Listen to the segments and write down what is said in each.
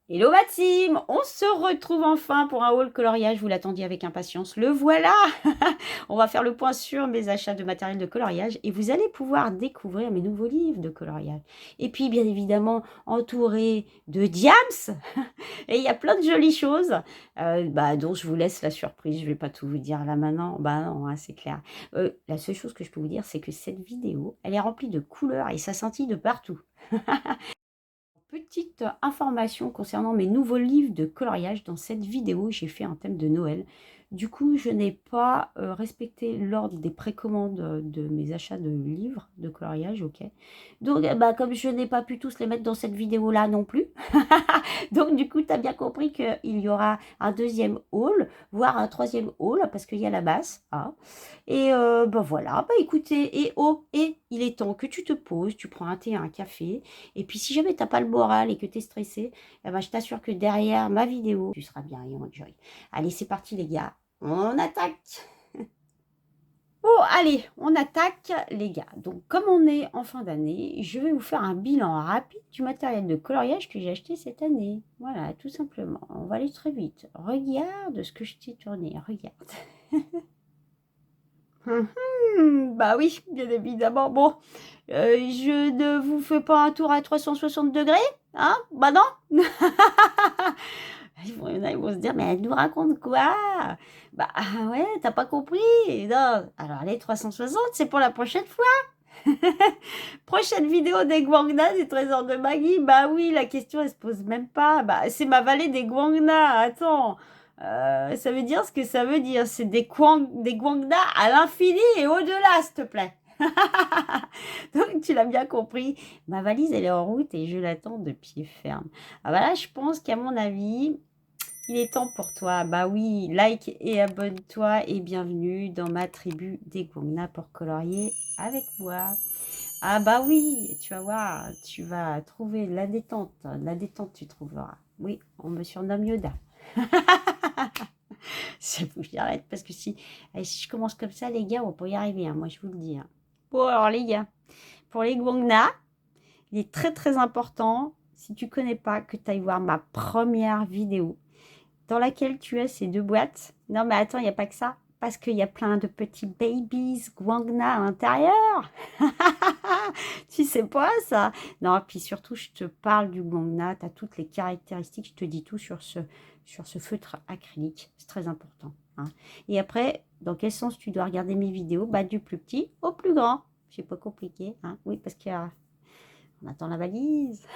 Hello ma team, on se retrouve enfin pour un haul coloriage, vous l'attendiez avec impatience, le voilà. On va faire le point sur mes achats de matériel de coloriage et vous allez pouvoir découvrir mes nouveaux livres de coloriage. Et puis bien évidemment entouré de diams, et il y a plein de jolies choses dont je vous laisse la surprise, je ne vais pas tout vous dire là maintenant, bah non, hein, c'est clair. La seule chose que je peux vous dire c'est que cette vidéo, elle est remplie de couleurs et ça scintille de partout. Petite information concernant mes nouveaux livres de coloriage. Dans cette vidéo, j'ai fait un thème de Noël. Du coup, je n'ai pas respecté l'ordre des précommandes de mes achats de livres de coloriage, ok. Donc, comme je n'ai pas pu tous les mettre dans cette vidéo-là non plus, donc du coup, tu as bien compris qu'il y aura un deuxième haul, voire un troisième haul, parce qu'il y a la masse. Hein. Et voilà, écoutez, il est temps que tu te poses, tu prends un thé, un café, et puis si jamais t'as pas le moral et que tu es stressé, je t'assure que derrière ma vidéo, tu seras bien et enjoy. Allez, c'est parti les gars, on attaque. Bon, allez, on attaque les gars. Donc comme on est en fin d'année, je vais vous faire un bilan rapide du matériel de coloriage que j'ai acheté cette année. Voilà, tout simplement. On va aller très vite. Regarde ce que je t'ai tourné, regarde. Bah oui, bien évidemment. Bon, je ne vous fais pas un tour à 360 degrés, hein? Bah non. Il y en a, ils vont se dire, mais elle nous raconte quoi? Bah ouais, t'as pas compris. Non. Alors les 360, c'est pour la prochaine fois. Prochaine vidéo des Guangna, des trésors de Maggie. Bah oui, la question, elle se pose même pas. Bah c'est ma vallée des Guangna. Attends. Ça veut dire ce que ça veut dire. C'est des Guangna à l'infini et au-delà, s'il te plaît. Donc, tu l'as bien compris. Ma valise, elle est en route et je l'attends de pied ferme. Ah bah là, je pense qu'à mon avis, il est temps pour toi. Bah oui, like et abonne-toi et bienvenue dans ma tribu des Guangna pour colorier avec moi. Ah bah oui, tu vas voir, tu vas trouver la détente. La détente, tu trouveras. Oui, on me surnomme Yoda. C'est faut que j'arrête parce que si je commence comme ça, les gars, on va pas y arriver. Hein, moi, je vous le dis. Hein. Bon, alors les gars, pour les Guangna, il est très très important, si tu connais pas, que tu ailles voir ma première vidéo dans laquelle tu as ces deux boîtes. Non, mais attends, il n'y a pas que ça. Parce qu'il y a plein de petits babies Guangna à l'intérieur. Tu sais pas ça? Non, puis surtout, je te parle du Guangna. Tu as toutes les caractéristiques. Je te dis tout sur ce feutre acrylique. C'est très important. Hein. Et après, dans quel sens tu dois regarder mes vidéos? Bah, du plus petit au plus grand. C'est pas compliqué. Hein. Oui, parce qu'on attend la valise.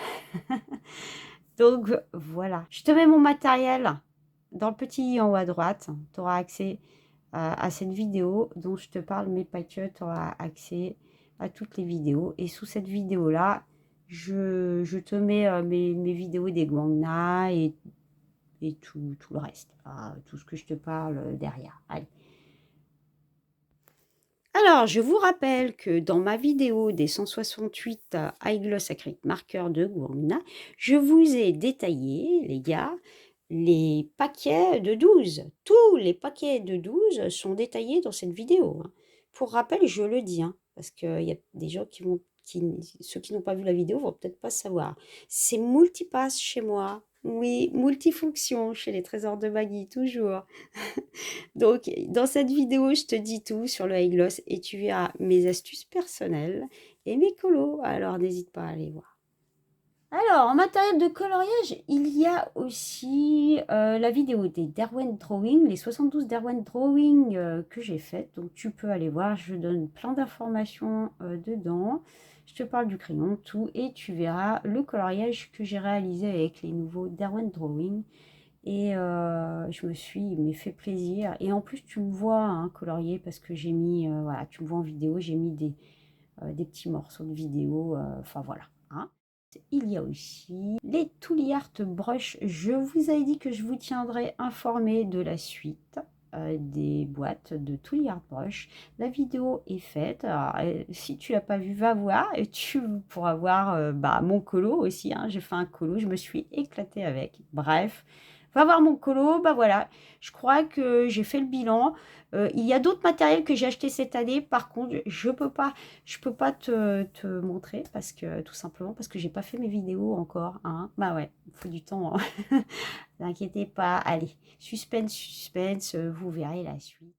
Donc, voilà. Je te mets mon matériel dans le petit i en haut à droite. Tu auras accès à cette vidéo dont je te parle, mais pas que. Tu auras accès à toutes les vidéos. Et sous cette vidéo-là, je te mets mes vidéos des Guangna et tout le reste. Tout ce que je te parle derrière. Allez. Alors, je vous rappelle que dans ma vidéo des 168 High Gloss Acrylic Marker de Guangna, je vous ai détaillé, les gars, les paquets de 12. Tous les paquets de 12 sont détaillés dans cette vidéo. Hein. Pour rappel, je le dis, hein, parce qu'il y a des gens ceux qui n'ont pas vu la vidéo vont peut-être pas savoir. C'est multipass chez moi. Oui, multifonction chez les trésors de Maggie, toujours. Donc, dans cette vidéo, je te dis tout sur le high gloss et tu verras mes astuces personnelles et mes colos. Alors, n'hésite pas à aller voir. Alors, en matériel de coloriage, il y a aussi la vidéo des Derwent Drawing, les 72 Derwent Drawing que j'ai faites. Donc, tu peux aller voir, je donne plein d'informations dedans. Je te parle du crayon, tout, et tu verras le coloriage que j'ai réalisé avec les nouveaux Derwent Drawing. Et je me suis fait plaisir. Et en plus, tu me vois hein, colorier parce que j'ai mis, voilà, tu me vois en vidéo, j'ai mis des petits morceaux de vidéo. Enfin voilà. Hein. Il y a aussi les Tooly Art Brush. Je vous avais dit que je vous tiendrai informé de la suite des boîtes de Tooly Art Brush. La vidéo est faite. Alors, si tu l'as pas vu, va voir. Et tu pourras voir mon colo aussi. Hein. J'ai fait un colo, je me suis éclatée avec. Bref. Va voir mon colo, bah voilà, je crois que j'ai fait le bilan. Il y a d'autres matériels que j'ai achetés cette année. Par contre, je peux pas te montrer parce que tout simplement parce que j'ai pas fait mes vidéos encore. Hein. Bah ouais, il faut du temps. Hein. N'inquiétez pas. Allez, suspense, suspense, vous verrez la suite.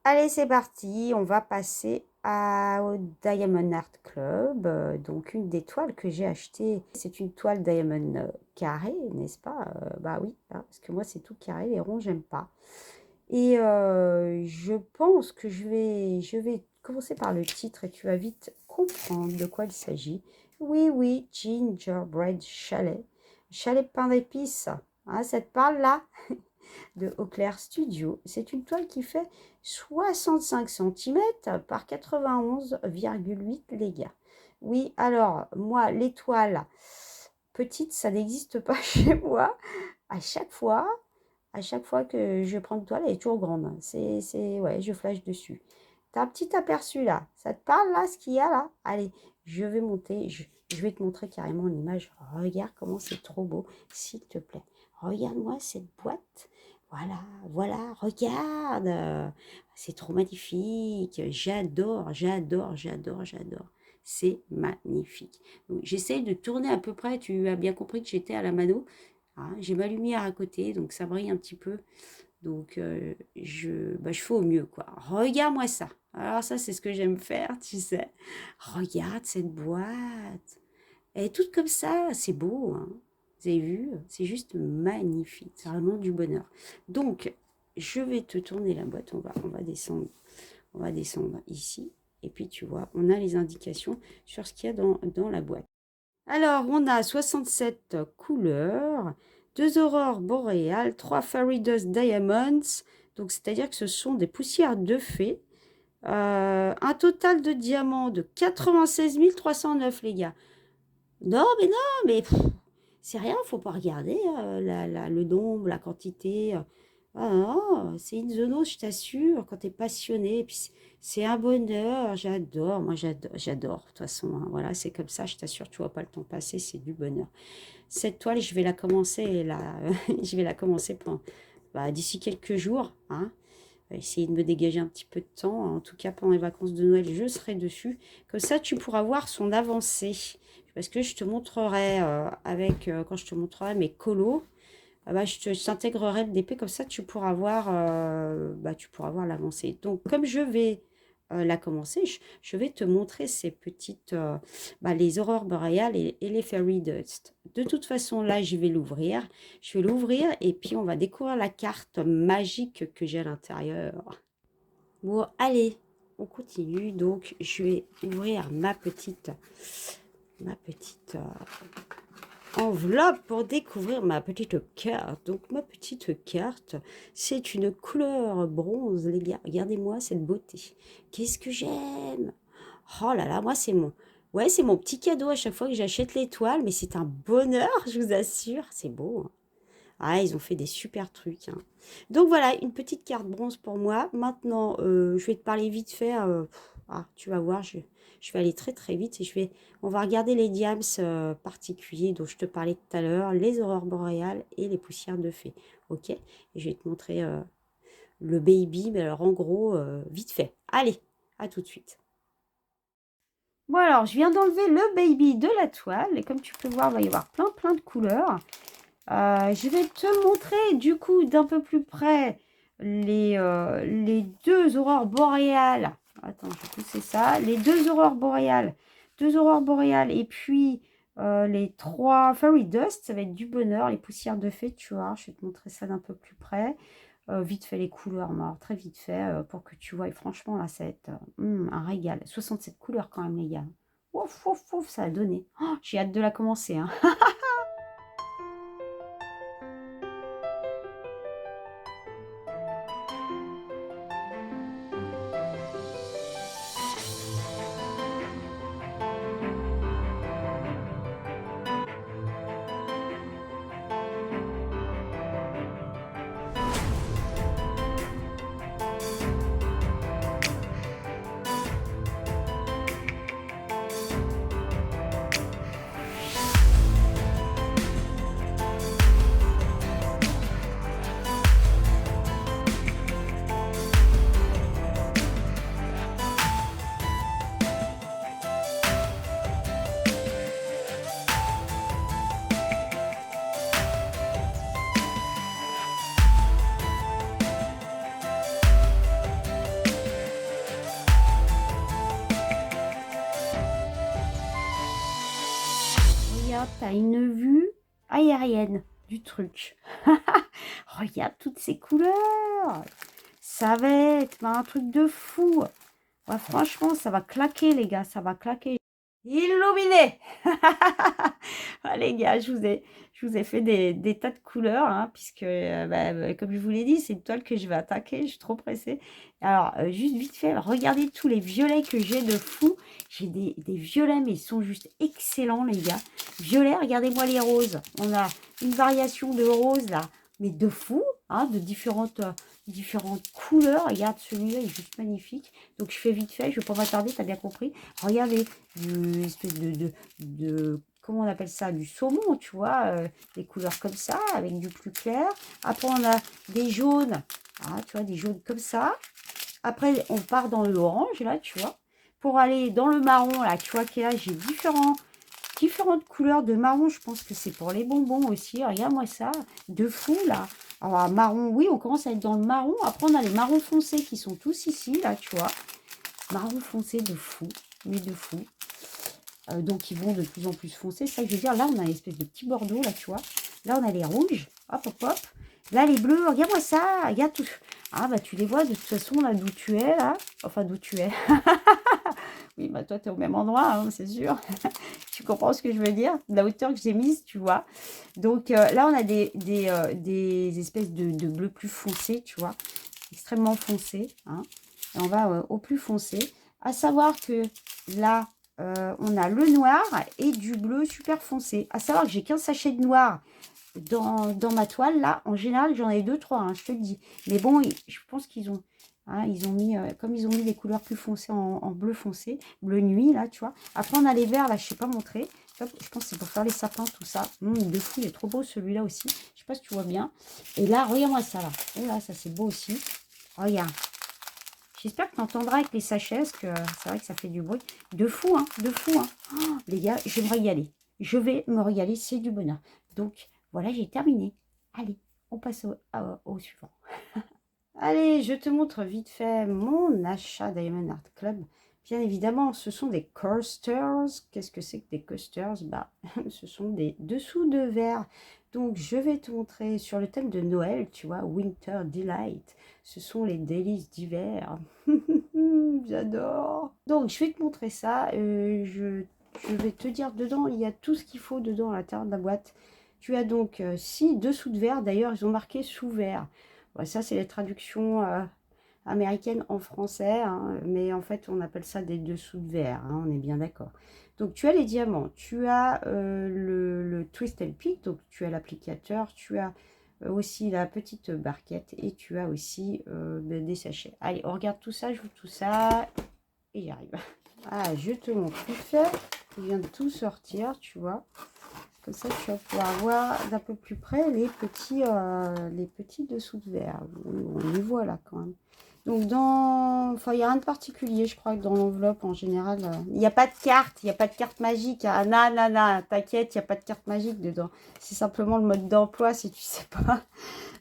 Allez, c'est parti. On va passer au Diamond Art Club. Donc, une des toiles que j'ai achetées, c'est une toile Diamond carrée, n'est-ce pas? Bah oui, hein, parce que moi, c'est tout carré. Les ronds, j'aime pas. Et je pense que je vais commencer par le titre et tu vas vite comprendre de quoi il s'agit. Oui, oui, Gingerbread Chalet. Chalet pain d'épices. Hein, ça te parle là? De Auclair Studio. C'est une toile qui fait 65 cm par 91,8 les gars. Oui, alors, moi, les toiles petites, ça n'existe pas chez moi. À chaque fois, que je prends une toile, elle est toujours grande. Ouais, je flash dessus. T'as un petit aperçu là. Ça te parle là, ce qu'il y a là? Allez, je vais monter. Je vais te montrer carrément l'image. Regarde comment c'est trop beau, s'il te plaît. Regarde-moi cette boîte. Voilà, voilà, regarde. C'est trop magnifique. J'adore, j'adore, j'adore, j'adore. C'est magnifique. J'essaye de tourner à peu près. Tu as bien compris que j'étais à la mano. Hein, j'ai ma lumière à côté, donc ça brille un petit peu. Donc, je fais au mieux, quoi. Regarde-moi ça. Alors ça, c'est ce que j'aime faire, tu sais. Regarde cette boîte. Elle est toute comme ça. C'est beau, hein. Vous avez vu? C'est juste magnifique. C'est vraiment du bonheur. Donc, je vais te tourner la boîte. On va descendre. On va descendre ici. Et puis, tu vois, on a les indications sur ce qu'il y a dans la boîte. Alors, on a 67 couleurs, 2 aurores boréales, 3 fairy dust diamonds, donc c'est-à-dire que ce sont des poussières de fées. Un total de diamants de 96 309, les gars. Non, mais c'est rien, faut pas regarder le nombre, la quantité. Ah non, c'est une zone, je t'assure, quand tu es passionné. Puis c'est un bonheur, j'adore, moi j'adore. De toute façon, hein, voilà, c'est comme ça, je t'assure, tu vois pas le temps passer, c'est du bonheur. Cette toile, je vais la commencer, je vais la commencer d'ici quelques jours. Hein. Je vais essayer de me dégager un petit peu de temps. En tout cas, pendant les vacances de Noël, je serai dessus. Comme ça, tu pourras voir son avancée. Parce que je te montrerai, quand je te montrerai mes colos, je t'intégrerai le DP, comme ça tu pourras voir l'avancée. Donc, comme je vais la commencer, je vais te montrer ces petites, les aurores boréales et les fairy dust. De toute façon, là, je vais l'ouvrir. Et puis on va découvrir la carte magique que j'ai à l'intérieur. Bon, allez, on continue. Donc, je vais ouvrir ma petite enveloppe pour découvrir ma petite carte. Donc, ma petite carte, c'est une couleur bronze, les gars. Regardez-moi cette beauté. Qu'est-ce que j'aime! Oh là là, moi, c'est mon petit cadeau à chaque fois que j'achète l'étoile, mais c'est un bonheur, je vous assure. C'est beau, hein. Ah, ils ont fait des super trucs. Hein. Donc voilà, une petite carte bronze pour moi. Maintenant, je vais te parler vite fait. Tu vas voir, je vais aller très très vite et on va regarder les diams particuliers dont je te parlais tout à l'heure, les aurores boréales et les poussières de fée. Ok? Et je vais te montrer le baby, mais alors en gros, vite fait. Allez, à tout de suite. Bon alors, je viens d'enlever le baby de la toile et comme tu peux voir, il va y avoir plein de couleurs. Je vais te montrer du coup d'un peu plus près les deux aurores boréales. Attends, je vais pousser ça. Les deux aurores boréales. Deux aurores boréales et puis les trois fairy dust. Ça va être du bonheur. Les poussières de fée, tu vois. Je vais te montrer ça d'un peu plus près. Vite fait les couleurs, mais alors, très vite fait pour que tu vois. Et franchement, là, ça va être un régal. 67 couleurs quand même, les gars. Ouf, ouf, ouf, ça a donné. Oh, j'ai hâte de la commencer. Hein. tu as une vue aérienne du truc. Regarde toutes ces couleurs. Ça va être un truc de fou. Ouais, franchement, ça va claquer, les gars. Ça va claquer. Illuminé. Ah, les gars, je vous ai fait des tas de couleurs, hein, puisque, comme je vous l'ai dit, c'est une toile que je vais attaquer. Je suis trop pressée. Alors, juste vite fait, regardez tous les violets que j'ai de fou. J'ai des violets, mais ils sont juste excellents, les gars. Violets, regardez-moi les roses. On a une variation de roses, là, mais de fou, hein, de différentes couleurs. Regarde, celui-là, il est juste magnifique. Donc, je fais vite fait, je ne vais pas m'attarder, tu as bien compris. Regardez, une espèce comment on appelle ça, du saumon, tu vois, des couleurs comme ça, avec du plus clair. Après, on a des jaunes, ah, tu vois, des jaunes comme ça. Après, on part dans l'orange, là, tu vois. Pour aller dans le marron, là, tu vois, qu'il y a, j'ai différentes couleurs de marron. Je pense que c'est pour les bonbons aussi. Regarde-moi ça, de fou, là. Alors, marron, oui, on commence à être dans le marron. Après, on a les marrons foncés qui sont tous ici, là, tu vois. Marron foncé de fou, mais de fou. Donc, ils vont de plus en plus foncés. C'est ça que je veux dire. Là, on a une espèce de petit bordeaux, là, tu vois. Là, on a les rouges. Hop, hop, hop. Là, les bleus. Regarde-moi ça. Regarde tout. Ah, bah, tu les vois de toute façon, là, d'où tu es, là. Enfin, d'où tu es. Oui, bah, toi, tu es au même endroit, hein, c'est sûr. Tu comprends ce que je veux dire? De la hauteur que j'ai mise, tu vois. Donc, là, on a des espèces de bleus plus foncés, tu vois. Extrêmement foncés, hein. Et on va au plus foncé. À savoir que là, on a le noir et du bleu super foncé. À savoir que j'ai qu'un sachet de noir dans ma toile. Là, en général, j'en ai 2-3, hein, je te le dis. Mais bon, je pense qu'ils ont, hein, ils ont mis, comme ils ont mis des couleurs plus foncées en bleu foncé, bleu nuit, là, tu vois. Après, on a les verts, là, je ne sais pas montrer. Hop, je pense que c'est pour faire les sapins, tout ça. De fou, il est trop beau celui-là aussi. Je ne sais pas si tu vois bien. Et là, regarde-moi ça, là. Oh là, ça, c'est beau aussi. Regarde. J'espère que tu entendras avec les sachets, parce que c'est vrai que ça fait du bruit. De fou, hein, de fou, hein. Oh, les gars, je vais me régaler. Je vais me régaler, c'est du bonheur. Donc, voilà, j'ai terminé. Allez, on passe au suivant. Allez, je te montre vite fait mon achat Diamond Art Club. Bien évidemment, ce sont des coasters. Qu'est-ce que c'est que des coasters? Bah, ce sont des dessous de verre. Donc, je vais te montrer sur le thème de Noël, tu vois, Winter Delight. Ce sont les délices d'hiver. J'adore. Donc, je vais te montrer ça. Je vais te dire dedans, il y a tout ce qu'il faut dedans à l'intérieur de la boîte. Tu as donc 6 dessous de verre. D'ailleurs, ils ont marqué sous verre. Ouais, ça, c'est les traductions américaines en français, hein, mais en fait, on appelle ça des dessous de verre, hein, on est bien d'accord. Donc, tu as les diamants, tu as le Twist and Pick, donc tu as l'applicateur, tu as aussi la petite barquette et tu as aussi des sachets. Allez, on regarde tout ça, je vous tout ça et j'y arrive. Ah, je te montre tout fait, il vient de tout sortir, tu vois. Comme ça, tu vas pouvoir voir d'un peu plus près les petits dessous de verre. On les voit là quand même. Donc, enfin, il n'y a rien de particulier, je crois, que dans l'enveloppe en général. Il n'y a pas de carte, il n'y a pas de carte magique. Ah, non, non, non, t'inquiète, il n'y a pas de carte magique dedans. C'est simplement le mode d'emploi si tu sais pas.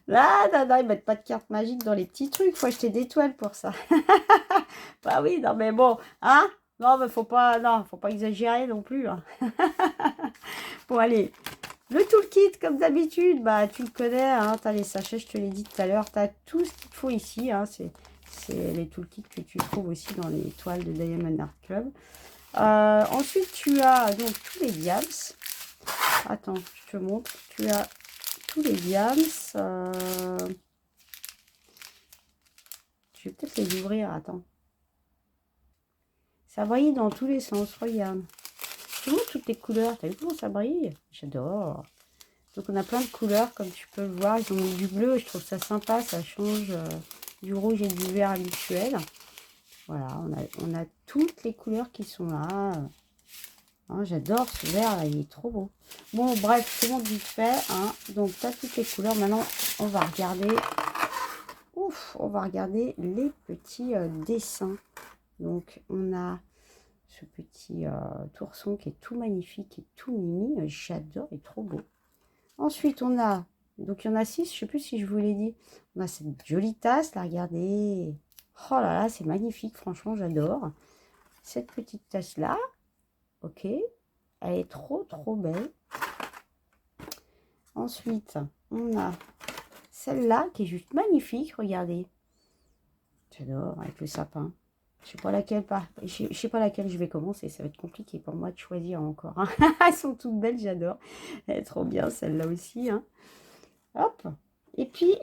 Là, non, non, ils mettent pas de carte magique dans les petits trucs. Faut acheter des toiles pour ça. Bah oui, non, mais bon, hein? Non, mais faut pas exagérer non plus, hein. Bon, allez, le toolkit, comme d'habitude, bah, tu le connais, hein, tu as les sachets, je te l'ai dit tout à l'heure, tu as tout ce qu'il te faut ici, hein, c'est les toolkits que tu trouves aussi dans les toiles de Diamond Art Club. Ensuite, tu as donc tous les diams. Attends, je te montre. Tu as tous les diams. Je vais peut-être les ouvrir, attends. Ça brille dans tous les sens, regarde. Je te montre toutes les couleurs, t'as vu comment ça brille? J'adore. Donc on a plein de couleurs comme tu peux le voir. Ils ont mis du bleu et je trouve ça sympa. Ça change du rouge et du vert habituel. Voilà, on a toutes les couleurs qui sont là. Hein, j'adore ce vert là, il est trop beau. Bon bref, c'est bon vite fait. Hein. Donc tu as toutes les couleurs. Maintenant on va regarder. Ouf, on va regarder les petits dessins. Donc on a ce petit tourson qui est tout magnifique et tout mimi. J'adore, il est trop beau. Ensuite, on a, donc il y en a 6, je ne sais plus si je vous l'ai dit. On a cette jolie tasse, là, regardez. Oh là là, c'est magnifique, franchement, j'adore. Cette petite tasse-là, ok. Elle est trop, trop belle. Ensuite, on a celle-là qui est juste magnifique. Regardez. J'adore avec le sapin. Je sais pas laquelle je sais pas laquelle je vais commencer. Ça va être compliqué pour moi de choisir encore, hein. Elles sont toutes belles, j'adore. Elle est trop bien celle-là aussi, hein. Hop. Et puis,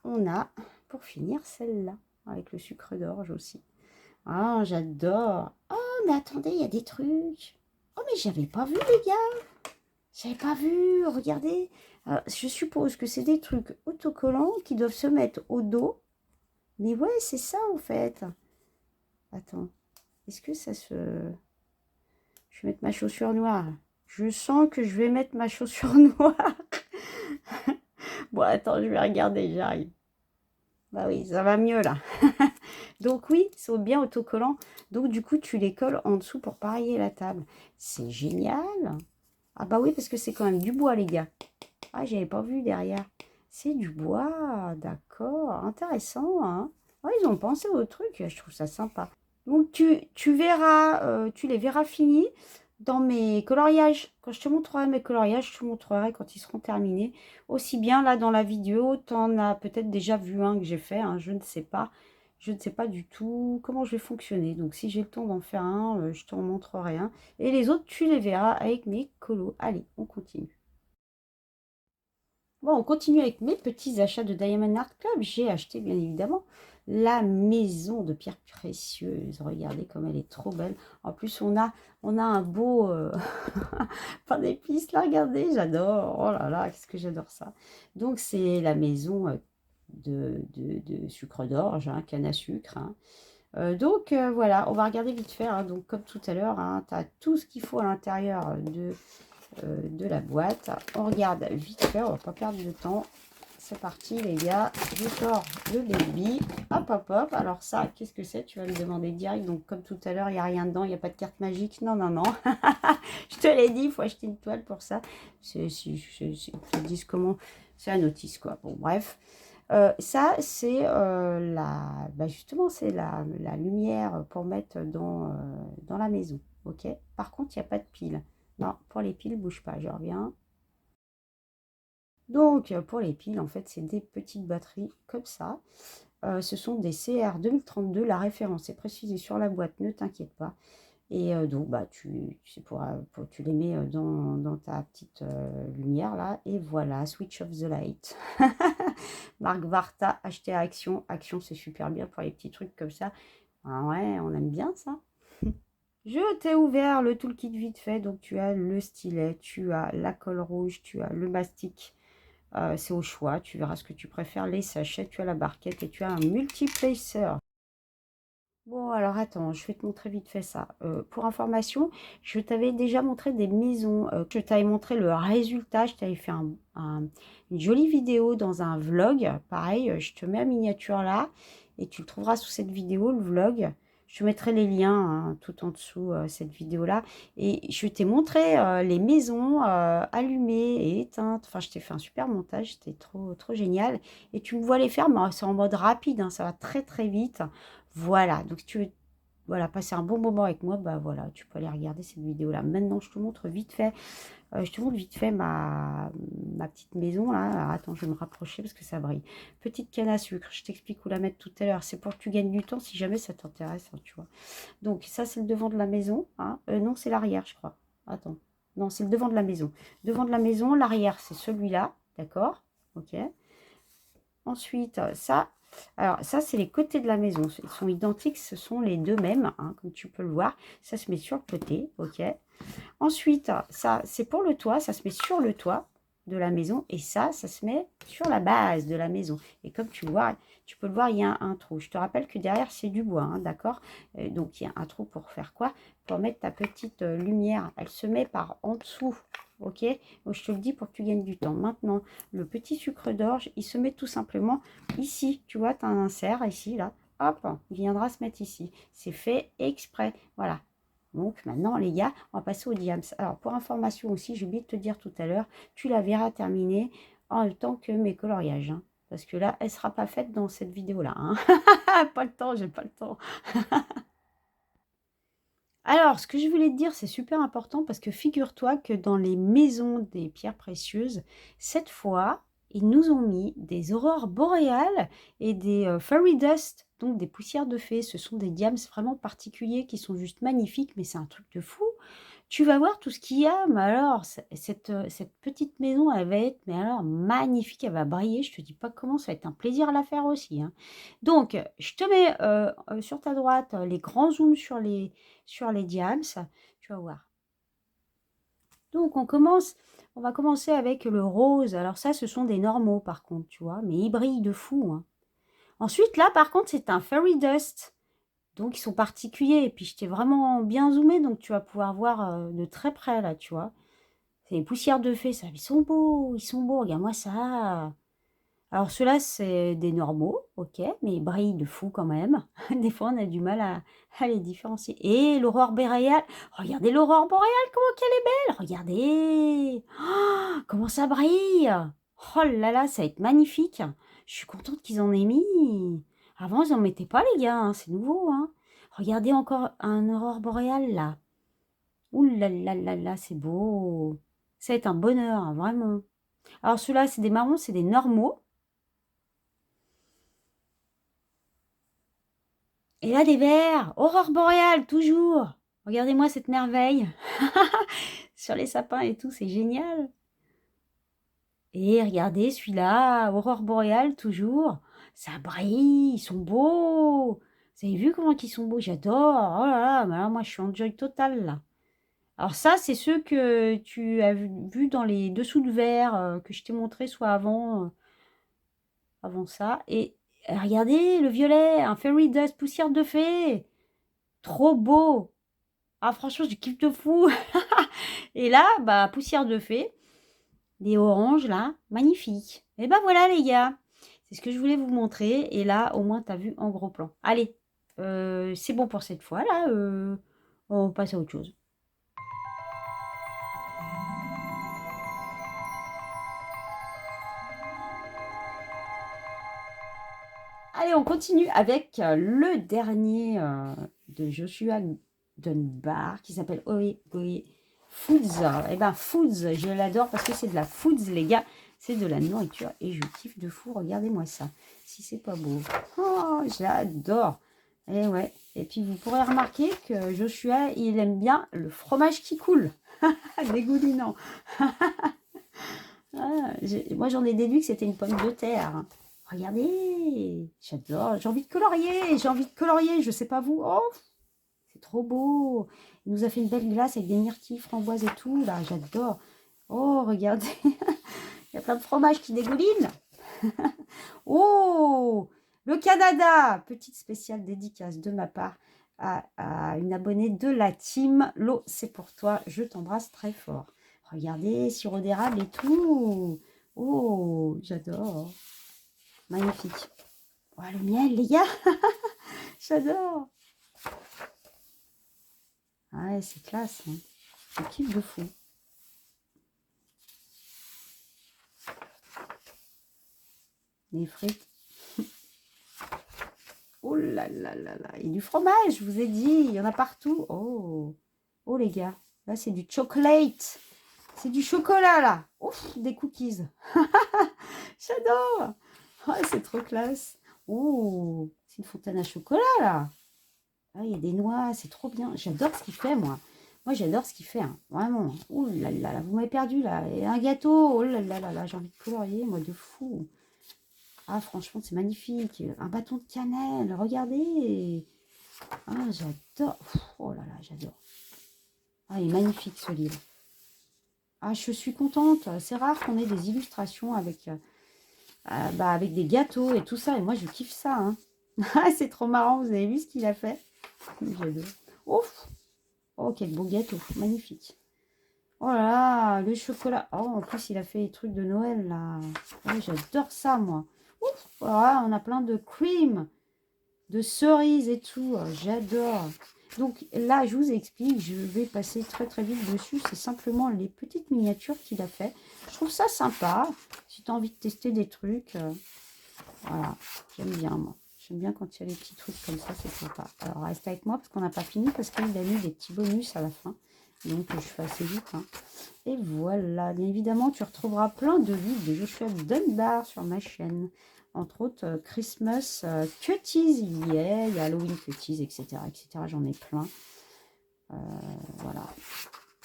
on a, pour finir, celle-là, avec le sucre d'orge aussi. Ah, j'adore. Oh, mais attendez, il y a des trucs. Oh, mais j'avais pas vu, les gars. J'avais pas vu, regardez. Je suppose que c'est des trucs autocollants qui doivent se mettre au dos. Mais ouais, c'est ça, en fait. Attends, est-ce que ça se... Je vais mettre ma chaussure noire. Je sens que je vais mettre ma chaussure noire. Bon, attends, je vais regarder, j'arrive. Bah oui, ça va mieux là. Donc oui, c'est bien autocollant. Donc du coup, tu les colles en dessous pour parier la table. C'est génial. Ah bah oui, parce que c'est quand même du bois, les gars. Ah, j'avais pas vu derrière. C'est du bois, d'accord. Intéressant, hein. Ouais, ils ont pensé au truc, je trouve ça sympa. Donc tu verras, tu les verras finis dans mes coloriages. Quand je te montrerai mes coloriages, je te montrerai quand ils seront terminés. Aussi bien là dans la vidéo, tu en as peut-être déjà vu un que j'ai fait, hein, je ne sais pas. Je ne sais pas du tout comment je vais fonctionner. Donc si j'ai le temps d'en faire un, je t'en montrerai un. Et les autres, tu les verras avec mes colos. Allez, on continue. Bon, on continue avec mes petits achats de Diamond Art Club. J'ai acheté, bien évidemment, la maison de pierres précieuses. Regardez comme elle est trop belle. En plus, on a un beau pain d'épices, là, regardez, j'adore. Oh là là, qu'est-ce que j'adore ça. Donc, c'est la maison de sucre d'orge, hein, canne à sucre, hein. Donc, voilà, on va regarder vite fait, hein. Donc, comme tout à l'heure, hein, tu as tout ce qu'il faut à l'intérieur de la boîte. On regarde vite fait, on va pas perdre de temps. C'est parti les gars, je sors le baby. Hop hop hop. Alors ça, qu'est-ce que c'est? Tu vas me demander direct. Donc comme tout à l'heure, il n'y a rien dedans, il n'y a pas de carte magique. Non, non, non. Je te l'ai dit, il faut acheter une toile pour ça. Ils te disent comment. C'est la notice quoi. Bon bref. Ça, c'est justement, c'est la lumière pour mettre dans la maison. Ok. Par contre, il n'y a pas de pile. Non, pour les piles, bouge pas, je reviens. Donc, pour les piles, en fait, c'est des petites batteries comme ça. Ce sont des CR 2032. La référence est précisée sur la boîte, ne t'inquiète pas. Et donc, bah, tu les mets dans ta petite lumière là. Et voilà, Switch of the Light. Marc Varta, acheté à Action. Action, c'est super bien pour les petits trucs comme ça. Ah ouais, on aime bien ça. Je t'ai ouvert le toolkit vite fait, donc tu as le stylet, tu as la colle rouge, tu as le mastic, c'est au choix, tu verras ce que tu préfères, les sachets, tu as la barquette et tu as un multiplacer. Bon, alors attends, je vais te montrer vite fait ça. Pour information, je t'avais déjà montré des maisons, je t'avais montré le résultat, je t'avais fait une jolie vidéo dans un vlog. Pareil, je te mets la miniature là et tu le trouveras sous cette vidéo, le vlog. Je te mettrai les liens hein, tout en dessous cette vidéo-là. Et je t'ai montré les maisons allumées et éteintes. Enfin, je t'ai fait un super montage, c'était trop, trop génial. Et tu me vois les faire, mais c'est en mode rapide, hein, ça va très très vite. Voilà, donc si tu veux voilà, passer un bon moment avec moi, bah voilà, tu peux aller regarder cette vidéo-là. Maintenant, je te montre vite fait, ma petite maison là. Alors, attends, je vais me rapprocher parce que ça brille. Petite canne à sucre, je t'explique où la mettre tout à l'heure. C'est pour que tu gagnes du temps si jamais ça t'intéresse, hein, tu vois. Donc ça, c'est le devant de la maison, hein. Non, c'est l'arrière, je crois. Attends, non, c'est le devant de la maison. Devant de la maison, l'arrière, c'est celui-là, d'accord? Ok. Ensuite, ça, alors ça, c'est les côtés de la maison. Ils sont identiques, ce sont les deux mêmes, hein, comme tu peux le voir. Ça se met sur le côté, ok. Ensuite, ça, c'est pour le toit, ça se met sur le toit de la maison. Et ça se met sur la base de la maison. Et comme tu vois, tu peux le voir, il y a un trou. Je te rappelle que derrière, c'est du bois, hein, d'accord. Donc, il y a un trou pour faire quoi? Pour mettre ta petite lumière. Elle se met par en dessous. Ok, donc je te le dis pour que tu gagnes du temps. Maintenant, le petit sucre d'orge, il se met tout simplement ici. Tu vois, tu as un insert ici, là. Hop, il viendra se mettre ici. C'est fait exprès. Voilà. Donc maintenant, les gars, on va passer au diams. Alors, pour information aussi, j'ai oublié de te dire tout à l'heure, tu la verras terminée en même temps que mes coloriages, hein, parce que là, elle ne sera pas faite dans cette vidéo-là, hein. Pas le temps, j'ai pas le temps. Alors, ce que je voulais te dire, c'est super important parce que figure-toi que dans les maisons des pierres précieuses, cette fois, ils nous ont mis des aurores boréales et des fairy dust, donc des poussières de fées. Ce sont des diams vraiment particuliers qui sont juste magnifiques, mais c'est un truc de fou. Tu vas voir tout ce qu'il y a, mais alors, cette petite maison, elle va être, mais alors, magnifique, elle va briller. Je te dis pas comment, ça va être un plaisir à la faire aussi, hein. Donc, je te mets sur ta droite les grands zooms sur les diams. Tu vas voir. Donc, on va commencer avec le rose. Alors ça, ce sont des normaux, par contre, tu vois, mais ils brillent de fou, hein. Ensuite, là, par contre, c'est un fairy dust. Donc, ils sont particuliers. Et puis, je t'ai vraiment bien zoomé, donc tu vas pouvoir voir de très près, là, tu vois. C'est les poussières de fées, ça. Ils sont beaux, regarde-moi ça. Alors, ceux-là, c'est des normaux, ok, mais ils brillent de fou quand même. Des fois, on a du mal à les différencier. Et l'aurore boréale, regardez l'aurore boréale, comment qu'elle est belle. Regardez. Oh, comment ça brille. Oh là là, ça va être magnifique. Je suis contente qu'ils en aient mis. Avant, ils n'en mettaient pas, les gars, hein, c'est nouveau, hein. Regardez encore un aurore boréale, là. Ouh là là là là, c'est beau. Ça va être un bonheur, hein, vraiment. Alors, ceux-là, c'est des marrons, c'est des normaux. Et là, des verts. Aurore boréale, toujours. Regardez-moi cette merveille. Sur les sapins et tout, c'est génial. Et regardez celui-là, aurore boréale, toujours. Ça brille, ils sont beaux. Vous avez vu comment ils sont beaux? J'adore. Oh là là, mais là, moi, je suis en joy total, là. Alors ça, c'est ceux que tu as vu dans les dessous de verre que je t'ai montré soit avant ça. Et regardez, le violet, un fairy dust, poussière de fée. Trop beau. Ah, franchement, je kiffe de fou. Et là, bah, poussière de fée, des oranges là, magnifique. Et ben voilà les gars, c'est ce que je voulais vous montrer. Et là, au moins, tu as vu en gros plan. Allez, c'est bon pour cette fois là. On passe à autre chose. Allez, on continue avec le dernier de Joshua Dunbar qui s'appelle Oe Foods. Et ben Foods, je l'adore parce que c'est de la foods les gars, c'est de la nourriture et je kiffe de fou. Regardez-moi ça, si c'est pas beau. Oh, j'adore. Et ouais. Et puis vous pourrez remarquer que Joshua, il aime bien le fromage qui coule, dégoulinant. Ah, moi, j'en ai déduit que c'était une pomme de terre. Regardez, j'adore. J'ai envie de colorier, je sais pas vous. Oh, c'est trop beau. Il nous a fait une belle glace avec des myrtilles, framboises et tout, là, j'adore. Oh, regardez, il y a plein de fromage qui dégouline. Oh, le Canada, petite spéciale dédicace de ma part à une abonnée de la team. L'eau, c'est pour toi, je t'embrasse très fort. Regardez, sirop d'érable et tout. Oh, j'adore. Magnifique. Oh, le miel, les gars. J'adore. Ouais, c'est classe, hein. Je kiffe de fou. Les frites. Oh là là là là. Et du fromage, je vous ai dit. Il y en a partout. Oh. Oh, les gars. Là, c'est du chocolate. C'est du chocolat, là. Ouf, des cookies. J'adore. Ouais, c'est trop classe. Oh, c'est une fontaine à chocolat, là. Ah, il y a des noix, c'est trop bien. J'adore ce qu'il fait, moi. Moi, j'adore ce qu'il fait, hein. Vraiment. Oh là là là, vous m'avez perdu, là. Et un gâteau. Oh là là là là, j'ai envie de colorier, moi, de fou. Ah, franchement, c'est magnifique. Un bâton de cannelle, regardez. Ah, j'adore. Oh là là, j'adore. Ah, il est magnifique, ce livre. Ah, je suis contente. C'est rare qu'on ait des illustrations avec des gâteaux et tout ça. Et moi, je kiffe ça, hein. Ah, c'est trop marrant. Vous avez vu ce qu'il a fait? J'adore. Ouf. Oh, quel beau gâteau. Magnifique. Oh là là, le chocolat. Oh, en plus, il a fait les trucs de Noël, là. Oh, j'adore ça, moi. Ouf. Voilà, on a plein de cream, de cerises et tout. Oh, j'adore. Donc là, je vous explique, je vais passer très très vite dessus. C'est simplement les petites miniatures qu'il a fait. Je trouve ça sympa. Si tu as envie de tester des trucs, voilà, j'aime bien, moi. J'aime bien quand il y a les petits trucs comme ça, c'est sympa. Alors, reste avec moi parce qu'on n'a pas fini, parce qu'il a mis des petits bonus à la fin. Donc, je fais assez vite. Hein. Et voilà, bien évidemment, tu retrouveras plein de livres de Joshua Dunbar sur ma chaîne. Entre autres, Christmas Cuties, il y a Halloween Cuties, etc. etc. J'en ai plein. Voilà.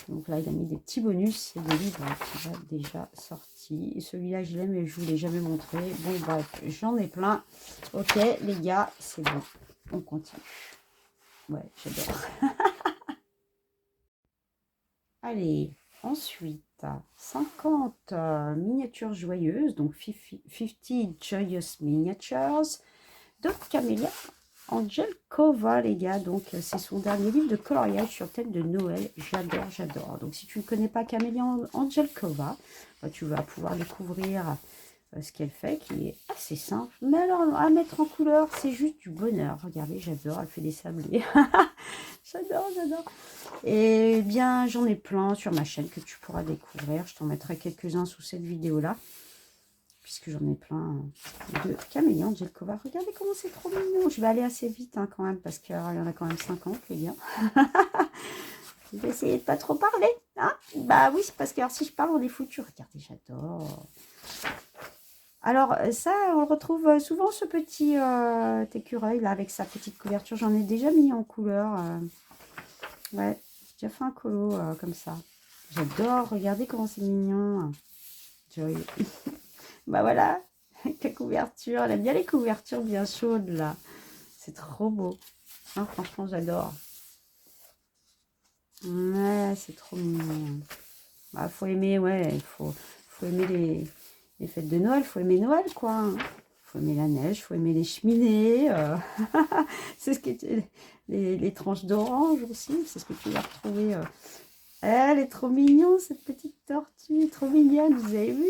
Donc là, il a mis des petits bonus. C'est des livres qui sont déjà sortis. Et celui-là, je l'aime, mais je ne vous l'ai jamais montré. Bon, bref, j'en ai plein. Ok, les gars, c'est bon. On continue. Ouais, j'adore. Allez, ensuite, 50 miniatures joyeuses. Donc, 50 Joyous Miniatures de Camélia Angelkova, les gars. Donc, c'est son dernier livre de coloriage sur thème de Noël. J'adore, j'adore. Donc, si tu ne connais pas Camélia Angelkova, tu vas pouvoir découvrir ce qu'elle fait, qui est assez simple. Mais alors, à mettre en couleur, c'est juste du bonheur. Regardez, j'adore. Elle fait des sablés. J'adore, j'adore. Et bien, j'en ai plein sur ma chaîne que tu pourras découvrir. Je t'en mettrai quelques-uns sous cette vidéo-là. Puisque j'en ai plein de Camélia Angelkova. Regardez comment c'est trop mignon. Je vais aller assez vite hein, quand même, parce qu'il y en a quand même 50, les gars. Je vais essayer de pas trop parler. Hein, bah oui, c'est parce que alors, si je parle, on est foutu. Regardez, j'adore. Alors, ça, on le retrouve souvent, ce petit écureuil, là, avec sa petite couverture. J'en ai déjà mis en couleur. Ouais, j'ai déjà fait un colo comme ça. J'adore. Regardez comment c'est mignon. Joy. Bah voilà, la couverture. Elle aime bien les couvertures bien chaudes, là. C'est trop beau. Hein, franchement, j'adore. Ouais, c'est trop mignon. Bah, faut aimer, ouais, faut aimer les fêtes de Noël. Faut aimer Noël, quoi. Hein. Faut aimer la neige, faut aimer les cheminées. C'est ce que les tranches d'orange aussi. C'est ce que tu vas retrouver. Elle est trop mignonne, cette petite tortue. Trop mignonne, vous avez vu?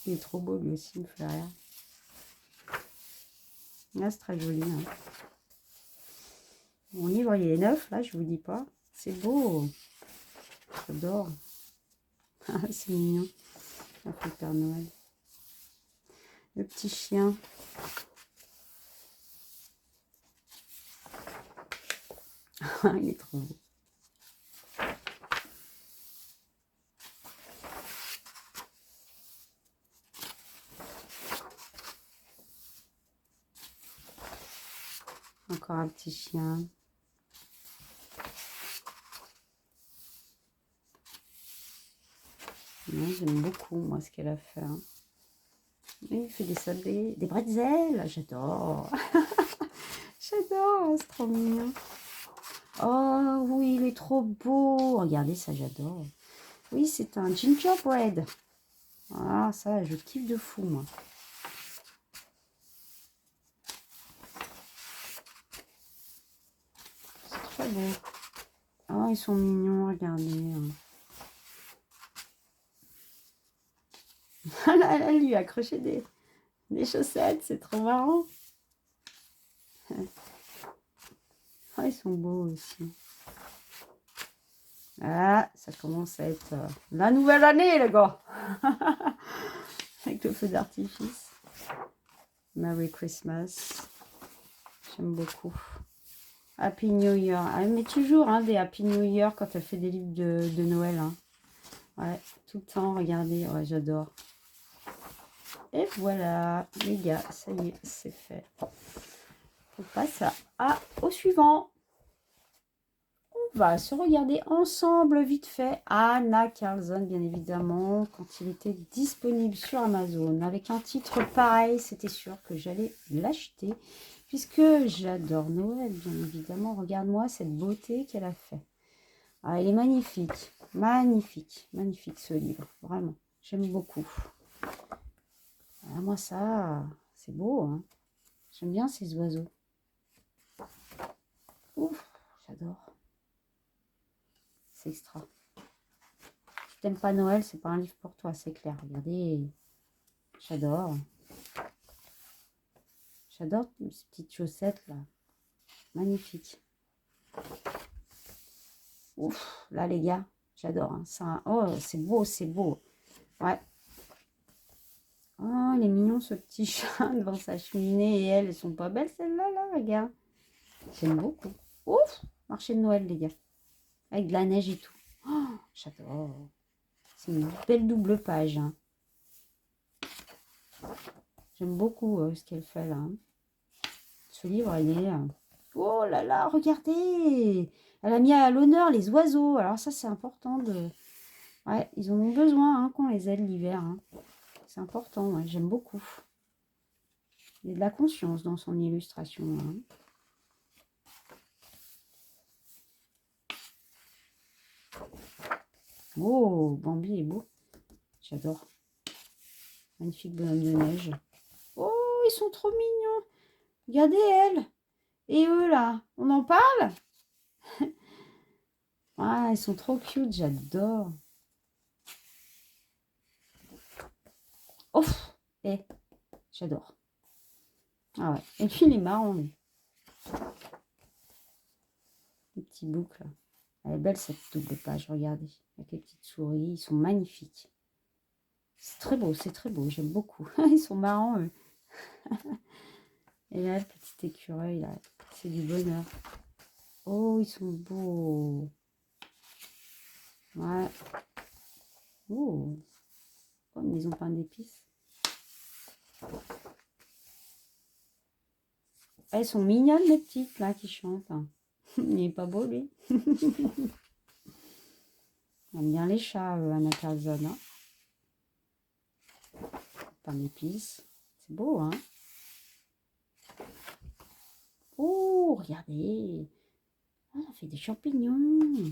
Il est trop beau, lui aussi, il me fait rire. Là, c'est très joli. Hein. Mon livre, il est neuf, là, je vous dis pas. C'est beau. J'adore. C'est mignon. Ça fait Père Noël. Le petit chien. Il est trop beau. Encore un petit chien. J'aime beaucoup, moi, ce qu'elle a fait. Hein. Il fait des sablés, des bretzels. J'adore. J'adore, c'est trop mignon. Oh, oui, il est trop beau. Regardez ça, j'adore. Oui, c'est un gingerbread. Ah, ça, je kiffe de fou, moi. C'est trop beau. Oh, ils sont mignons, regardez. Elle lui a accroché des chaussettes, c'est trop marrant. Oh, ils sont beaux aussi. Ah, ça commence à être la nouvelle année, les gars. Avec le feu d'artifice. Merry Christmas. J'aime beaucoup. Happy New Year. Elle met toujours hein, des Happy New Year quand elle fait des livres de Noël. Hein. Ouais, tout le temps, regardez. Ouais, j'adore. Et voilà, les gars, ça y est, c'est fait. On passe au suivant. On va se regarder ensemble vite fait Anna Carlson, bien évidemment, quand il était disponible sur Amazon. Avec un titre pareil, c'était sûr que j'allais l'acheter, puisque j'adore Noël, bien évidemment. Regarde-moi cette beauté qu'elle a fait. Ah, elle est magnifique, magnifique, magnifique ce livre, vraiment. J'aime beaucoup. Ah, moi, ça, c'est beau. Hein. J'aime bien ces oiseaux. Ouf, j'adore. C'est extra. Si t'aimes pas Noël, c'est pas un livre pour toi, c'est clair. Regardez, j'adore. J'adore ces petites chaussettes là. Magnifique. Ouf, là les gars, j'adore. Hein. Oh, c'est beau, c'est beau. Ouais. Oh, il est mignon ce petit chat devant sa cheminée. Et elles sont pas belles celles-là, là, regarde. J'aime beaucoup. Ouf, marché de Noël, les gars. Avec de la neige et tout. Oh, j'adore. C'est une belle double page. Hein. J'aime beaucoup ce qu'elle fait là. Hein. Ce livre, il est... Oh là là, regardez! Elle a mis à l'honneur les oiseaux. Alors ça, c'est important de... Ouais, ils en ont besoin hein, qu'on les aide l'hiver. Hein. C'est important, ouais, j'aime beaucoup. Il y a de la conscience dans son illustration. Hein. Oh, Bambi est beau. J'adore. Magnifique bonhomme de neige. Oh, ils sont trop mignons. Regardez elle. Et eux là, on en parle? Ah, ils sont trop cute, j'adore. Oh, eh, j'adore. Ah ouais, et puis il est marrant lui. Les petits boucles. Elle est belle cette double page, regardez. Avec les petites souris, ils sont magnifiques. C'est très beau, j'aime beaucoup. Ils sont marrants eux. Et là, le petit écureuil, là, c'est du bonheur. Oh, ils sont beaux. Ouais. Oh, oh une maison pain d'épices. Elles sont mignonnes, les petites, là, qui chantent. Hein. Il n'est pas beau, lui. On aime bien les chats, Anna Carlson. Hein. Pain d'épices. C'est beau, hein. Oh, regardez. Ah, ça fait des champignons.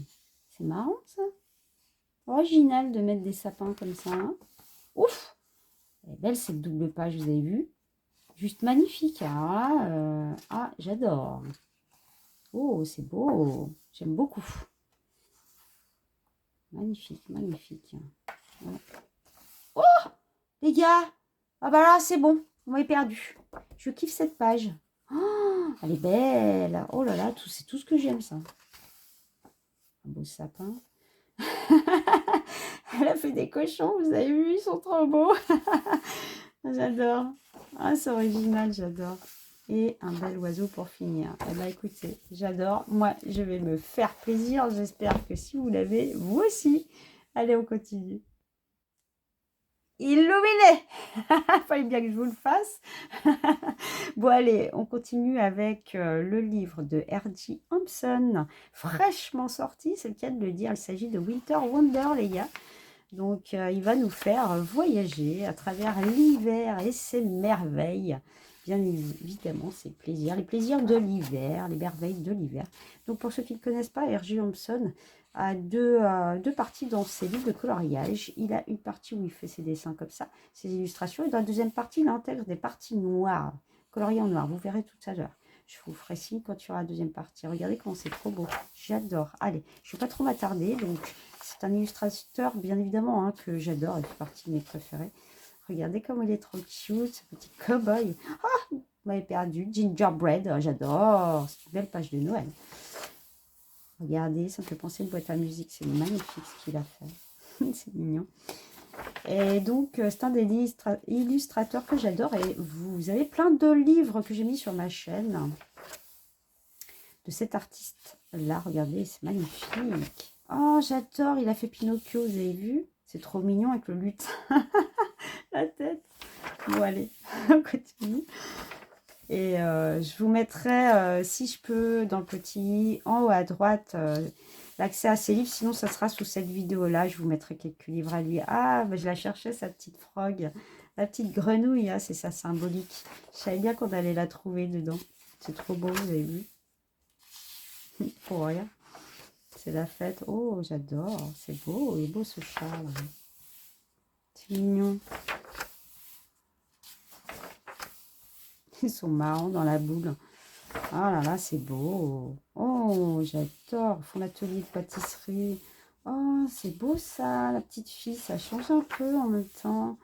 C'est marrant, ça. Original de mettre des sapins comme ça. Hein. Ouf. Elle est belle, cette double page, vous avez vu. Juste magnifique. Alors là, ah, j'adore. Oh, c'est beau. J'aime beaucoup. Magnifique, magnifique. Ouais. Oh, les gars. Ah bah là, c'est bon. On m'avait perdu. Je kiffe cette page. Oh, elle est belle. Oh là là, c'est tout ce que j'aime, ça. Un beau sapin. Elle a fait des cochons, vous avez vu, ils sont trop beaux. J'adore. Ah, c'est original, j'adore. Et un bel oiseau pour finir. Eh bien, écoutez, j'adore. Moi, je vais me faire plaisir. J'espère que si vous l'avez, vous aussi. Allez, on continue. Illuminé. Fallait bien que je vous le fasse. Bon, allez, on continue avec le livre de R.J. Hampson, fraîchement sorti, c'est le cas de le dire. Il s'agit de Winter Wonder, les gars. Donc, il va nous faire voyager à travers l'hiver et ses merveilles. Bien évidemment, ses plaisirs, les plaisirs de l'hiver, les merveilles de l'hiver. Donc, pour ceux qui ne connaissent pas, R.J. Hampson a deux parties dans ses livres de coloriage. Il a une partie où il fait ses dessins comme ça, ses illustrations. Et dans la deuxième partie, il intègre des parties noires, coloriées en noir. Vous verrez tout à l'heure. Je vous ferai signe quand il y aura la deuxième partie. Regardez comment c'est trop beau. J'adore. Allez, je ne vais pas trop m'attarder. Donc, c'est un illustrateur, bien évidemment, hein, que j'adore. Il fait partie de mes préférés. Regardez comme il est trop cute, ce petit cow-boy. Ah, vous m'avez perdu. Gingerbread, j'adore. C'est une belle page de Noël. Regardez, ça me fait penser à une boîte à musique. C'est magnifique ce qu'il a fait. C'est mignon. Et donc, c'est un des illustrateurs que j'adore. Et vous avez plein de livres que j'ai mis sur ma chaîne de cet artiste-là. Regardez, c'est magnifique. Oh, j'adore. Il a fait Pinocchio, vous avez vu? C'est trop mignon avec le lutin. La tête. Bon, allez, on continue. Et je vous mettrai, si je peux, dans le petit en haut à droite, l'accès à ces livres. Sinon, ça sera sous cette vidéo-là. Je vous mettrai quelques livres à lui. Ah, bah, je la cherchais, sa petite frog. La petite grenouille, hein, c'est sa symbolique. Je savais bien qu'on allait la trouver dedans. C'est trop beau, vous avez vu? Pour rien. C'est la fête. Oh, j'adore. C'est beau. Il est beau ce chat. C'est mignon. Ils sont marrants dans la boule. Ah là là, c'est beau. Oh, j'adore. Ils font l'atelier de pâtisserie. Oh, c'est beau ça. La petite fille, ça change un peu en même temps.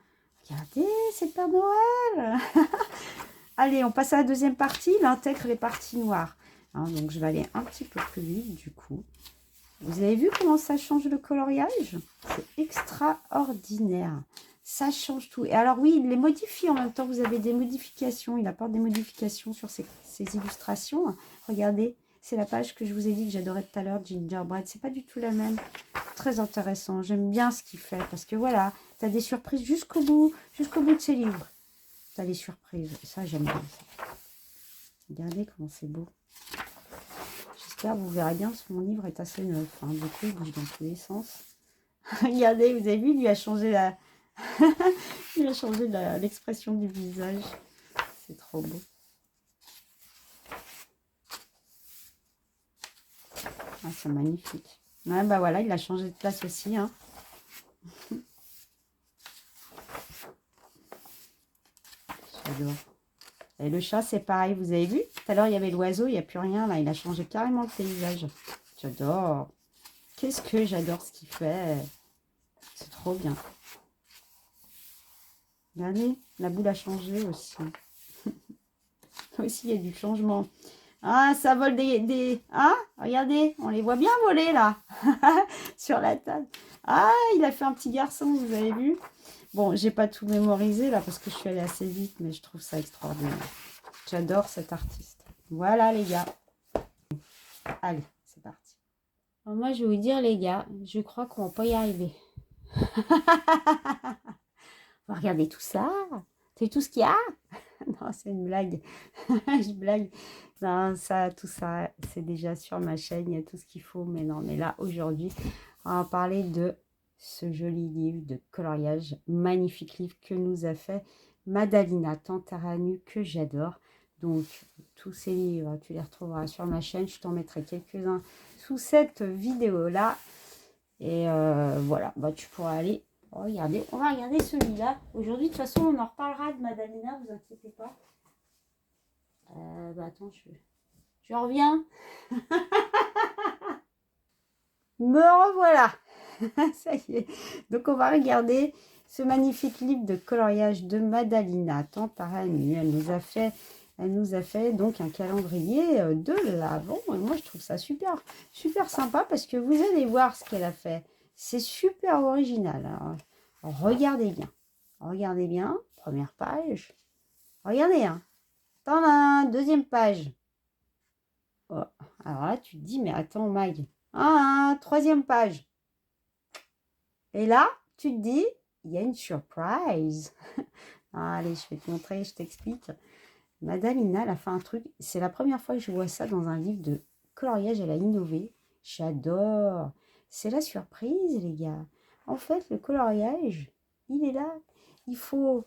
Regardez, c'est Père Noël. Allez, on passe à la deuxième partie. Il intègre les parties noires. Hein, donc, je vais aller un petit peu plus vite du coup. Vous avez vu comment ça change le coloriage? C'est extraordinaire. Ça change tout. Et alors oui, il les modifie en même temps. Vous avez des modifications. Il apporte des modifications sur ces illustrations. Regardez, c'est la page que je vous ai dit que j'adorais tout à l'heure, Gingerbread. C'est pas du tout la même. Très intéressant. J'aime bien ce qu'il fait parce que voilà, tu as des surprises jusqu'au bout de ces livres. Tu as des surprises. Et ça, j'aime bien ça. Regardez comment c'est beau. J'espère que vous verrez bien parce que mon livre est assez neuf. Hein. Du coup, il bouge dans tous les sens. Regardez, vous avez vu, il lui a changé la... il a changé l'expression du visage. C'est trop beau. Ah, c'est magnifique. Ouais, bah voilà, il a changé de place aussi. Hein. J'adore. Et le chat, c'est pareil, vous avez vu? Tout à l'heure, il y avait l'oiseau, il n'y a plus rien. Là, il a changé carrément le paysage. J'adore. Qu'est-ce que j'adore ce qu'il fait. C'est trop bien. Regardez, la boule a changé aussi. Aussi, il y a du changement. Ah, ça vole des... Ah, regardez, on les voit bien voler, là. Sur la table. Ah, il a fait un petit garçon, vous avez vu? Bon, j'ai pas tout mémorisé, là, parce que je suis allée assez vite, mais je trouve ça extraordinaire. J'adore cet artiste. Voilà, les gars. Allez, c'est parti. Alors, moi, je vais vous dire, les gars, je crois qu'on va pas y arriver. On va regarder tout ça. C'est tout ce qu'il y a? Non, c'est une blague. Je blague. Non, ça, tout ça, c'est déjà sur ma chaîne. Il y a tout ce qu'il faut. Mais non, mais là, aujourd'hui, on va parler de ce joli livre de coloriage. Magnifique livre que nous a fait Madalina Tantaranu, que j'adore. Donc, tous ces livres, tu les retrouveras sur ma chaîne. Je t'en mettrai quelques-uns sous cette vidéo-là. Et voilà, bah, tu pourras aller regarder. On va regarder celui-là. Aujourd'hui, de toute façon, on en reparlera de Madalina, vous inquiétez pas. Bah attends, je reviens. Me revoilà. Ça y est. Donc, on va regarder ce magnifique livre de coloriage de Madalina Tantaranu. Elle nous a fait donc un calendrier de l'Avent. Et moi, je trouve ça super, super sympa parce que vous allez voir ce qu'elle a fait. C'est super original. Alors, regardez bien. Regardez bien. Première page. Regardez, hein. Tadam, deuxième page. Oh. Alors là, tu te dis, mais attends, Mag. Ah, troisième page. Et là, tu te dis, il y a une surprise. Allez, je vais te montrer, je t'explique. Madalina, elle a fait un truc. C'est la première fois que je vois ça dans un livre de coloriage. Elle a innové. J'adore. C'est la surprise, les gars. En fait, le coloriage, il est là. Il faut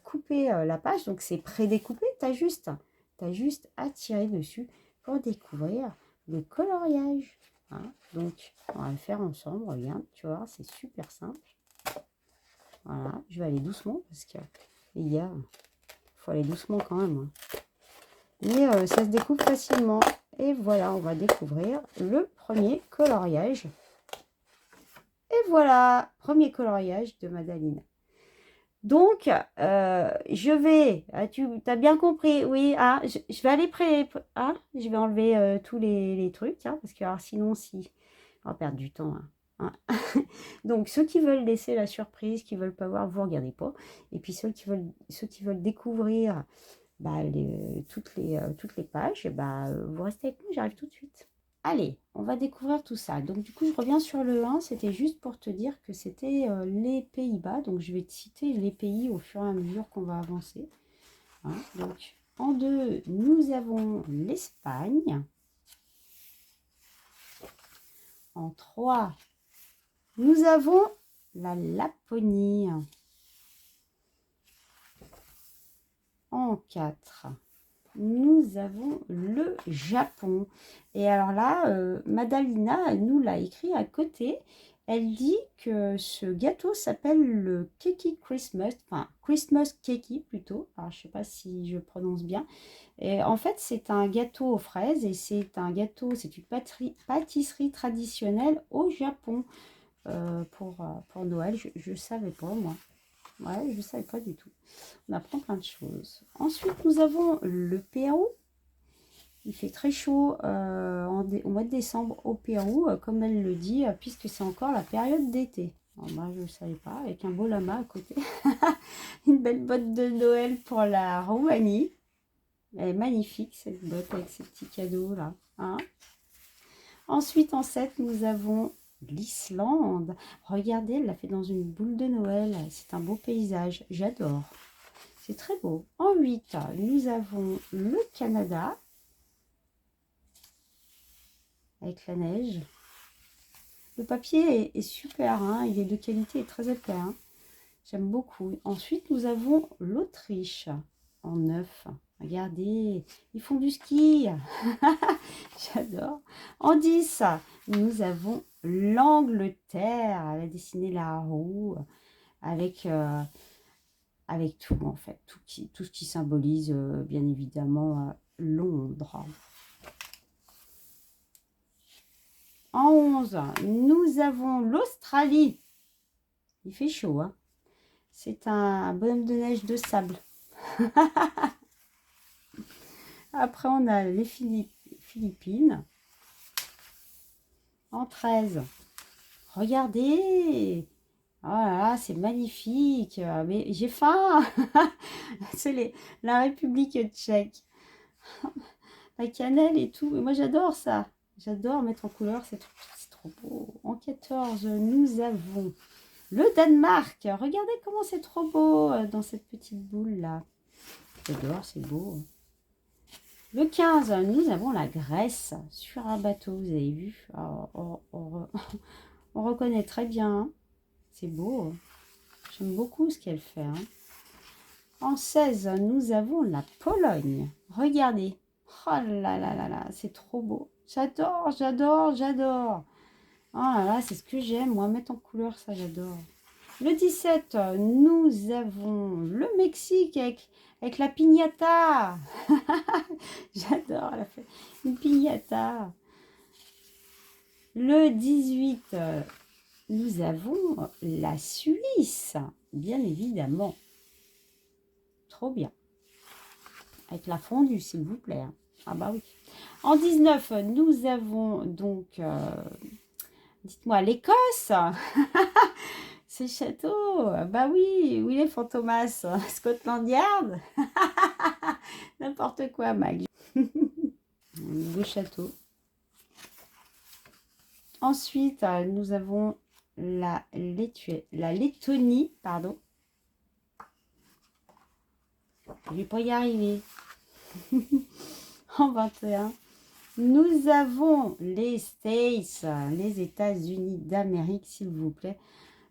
couper la page. Donc, c'est prédécoupé. Tu as juste à tirer dessus pour découvrir le coloriage. Hein. Donc, on va le faire ensemble. Regarde, tu vois, c'est super simple. Voilà, je vais aller doucement parce que les gars, il faut aller doucement quand même. Hein. Mais ça se découpe facilement. Et voilà, on va découvrir le premier coloriage. Et voilà, premier coloriage de Madalina. Donc, je vais, tu as bien compris, oui, je vais aller je vais enlever tous les trucs, hein, parce que alors, sinon, on va perdre du temps. Hein. Donc, ceux qui veulent laisser la surprise, qui ne veulent pas voir, vous ne regardez pas. Et puis, ceux qui veulent découvrir bah, toutes les pages, bah, vous restez avec moi, j'arrive tout de suite. Allez, on va découvrir tout ça. Donc, du coup, je reviens sur le 1. C'était juste pour te dire que c'était les Pays-Bas. Donc, je vais te citer les pays au fur et à mesure qu'on va avancer. Hein, donc, en 2, nous avons l'Espagne. En 3, nous avons la Laponie. En 4, nous avons le Japon. Et alors là, Madalina, elle nous l'a écrit à côté. Elle dit que ce gâteau s'appelle le Keki Christmas, enfin Christmas Keki plutôt. Alors je ne sais pas si je prononce bien. Et en fait, c'est un gâteau aux fraises et c'est une pâtisserie traditionnelle au Japon pour Noël. Je ne savais pas moi. Ouais, je ne savais pas du tout. On apprend plein de choses. Ensuite, nous avons le Pérou. Il fait très chaud au mois de décembre au Pérou, comme elle le dit, puisque c'est encore la période d'été. Oh, bah, je ne savais pas, avec un beau lama à côté. Une belle botte de Noël pour la Roumanie. Elle est magnifique cette botte avec ses petits cadeaux là. Hein. Ensuite, en 7, nous avons l'Islande. Regardez, elle l'a fait dans une boule de Noël. C'est un beau paysage. J'adore. C'est très beau. En 8, nous avons le Canada. Avec la neige. Le papier est super. Hein. Il est de qualité et très épais. Hein. J'aime beaucoup. Ensuite, nous avons l'Autriche. En 9. Regardez, ils font du ski. J'adore. En 10, nous avons l'Angleterre. Elle a dessiné la roue avec, avec tout, en fait. Tout ce qui symbolise, bien évidemment, Londres. En 11, nous avons l'Australie. Il fait chaud, hein. C'est un bonhomme de neige de sable. Après, on a les Philippines. En 13, regardez. Oh là là, c'est magnifique. Mais j'ai faim. C'est la République tchèque. La cannelle et tout. Et moi, j'adore ça. J'adore mettre en couleur. C'est trop beau. En 14, nous avons le Danemark. Regardez comment c'est trop beau dans cette petite boule-là. J'adore, c'est beau. Le 15, nous avons la Grèce sur un bateau, vous avez vu. On reconnaît très bien. Hein. C'est beau. J'aime beaucoup ce qu'elle fait. Hein. En 16, nous avons la Pologne. Regardez. Oh là là là là, c'est trop beau. J'adore, j'adore, j'adore. Oh là là, c'est ce que j'aime. Moi, mettre en couleur, ça, j'adore. Le 17, nous avons le Mexique avec la piñata. J'adore, elle a fait une piñata. Le 18, nous avons la Suisse, bien évidemment. Trop bien. Avec la fondue, s'il vous plaît. Hein. Ah bah oui. En 19, nous avons donc, dites-moi, l'Écosse. C'est château. Bah oui, où il est Fantomas? Scotland Yard. N'importe quoi, Mag. Beau château. Ensuite, nous avons la Lettonie, pardon. Je vais pas y arriver. En 21. Nous avons les States, les États-Unis d'Amérique, s'il vous plaît.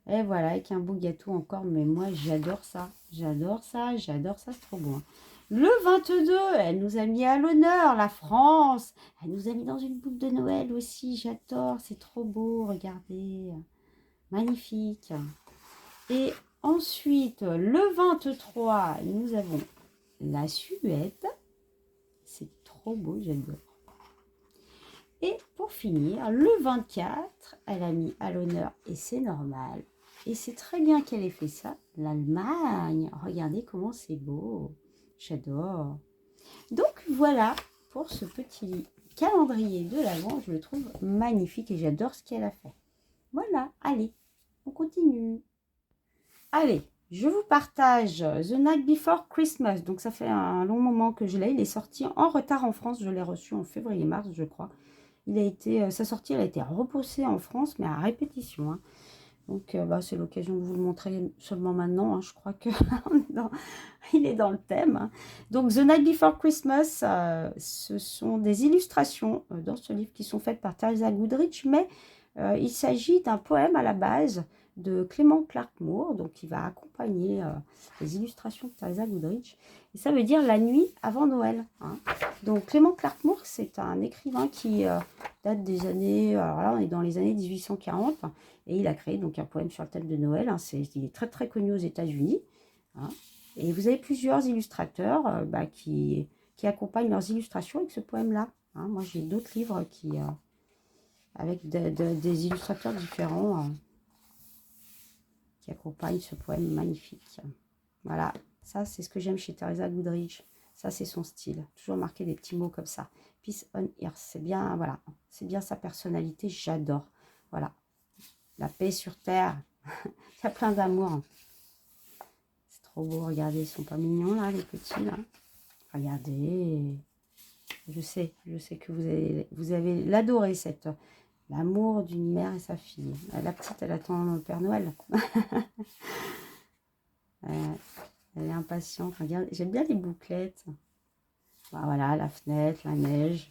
Et voilà, avec un beau gâteau encore. Mais moi, j'adore ça. J'adore ça, j'adore ça, c'est trop bon. Le 22, elle nous a mis à l'honneur, la France. Elle nous a mis dans une boule de Noël aussi. J'adore, c'est trop beau, regardez. Magnifique. Et ensuite, le 23, nous avons la Suède. C'est trop beau, j'adore. Et pour finir, le 24, elle a mis à l'honneur, et c'est normal. Et c'est très bien qu'elle ait fait ça, l'Allemagne. Regardez comment c'est beau. J'adore. Donc voilà pour ce petit calendrier de l'Avent. Je le trouve magnifique et j'adore ce qu'elle a fait. Voilà, allez, on continue. Allez, je vous partage The Night Before Christmas. Donc ça fait un long moment que je l'ai. Il est sorti en retard en France. Je l'ai reçu en février-mars, je crois. Il a été, sa sortie, elle a été repoussée en France, mais à répétition. Hein. Donc, c'est l'occasion de vous le montrer seulement maintenant. Hein. Je crois que il est dans le thème. Hein. Donc, The Night Before Christmas, ce sont des illustrations dans ce livre qui sont faites par Teresa Goodrich, mais il s'agit d'un poème à la base de Clement Clark Moore, donc qui va accompagner les illustrations de Teresa Goodrich. Et ça veut dire la nuit avant Noël. Hein. Donc, Clement Clark Moore, c'est un écrivain qui date des années, alors là, on est dans les années 1840, et il a créé donc un poème sur le thème de Noël. Hein, il est très très connu aux États-Unis. Hein, et vous avez plusieurs illustrateurs qui accompagnent leurs illustrations avec ce poème-là. Hein, moi, j'ai d'autres livres avec des illustrateurs différents qui accompagnent ce poème magnifique. Voilà, ça c'est ce que j'aime chez Teresa Goodrich. Ça c'est son style, toujours marquer des petits mots comme ça. Peace on Earth, c'est bien, voilà, c'est bien sa personnalité, j'adore. Voilà, la paix sur terre, Il y a plein d'amour. C'est trop beau, regardez, ils sont pas mignons là, les petits là. Regardez. Je sais que vous avez l'adorer, cette l'amour d'une mère et sa fille. La petite, elle attend le Père Noël. Elle est impatiente. Regarde, j'aime bien les bouclettes. Voilà, la fenêtre, la neige.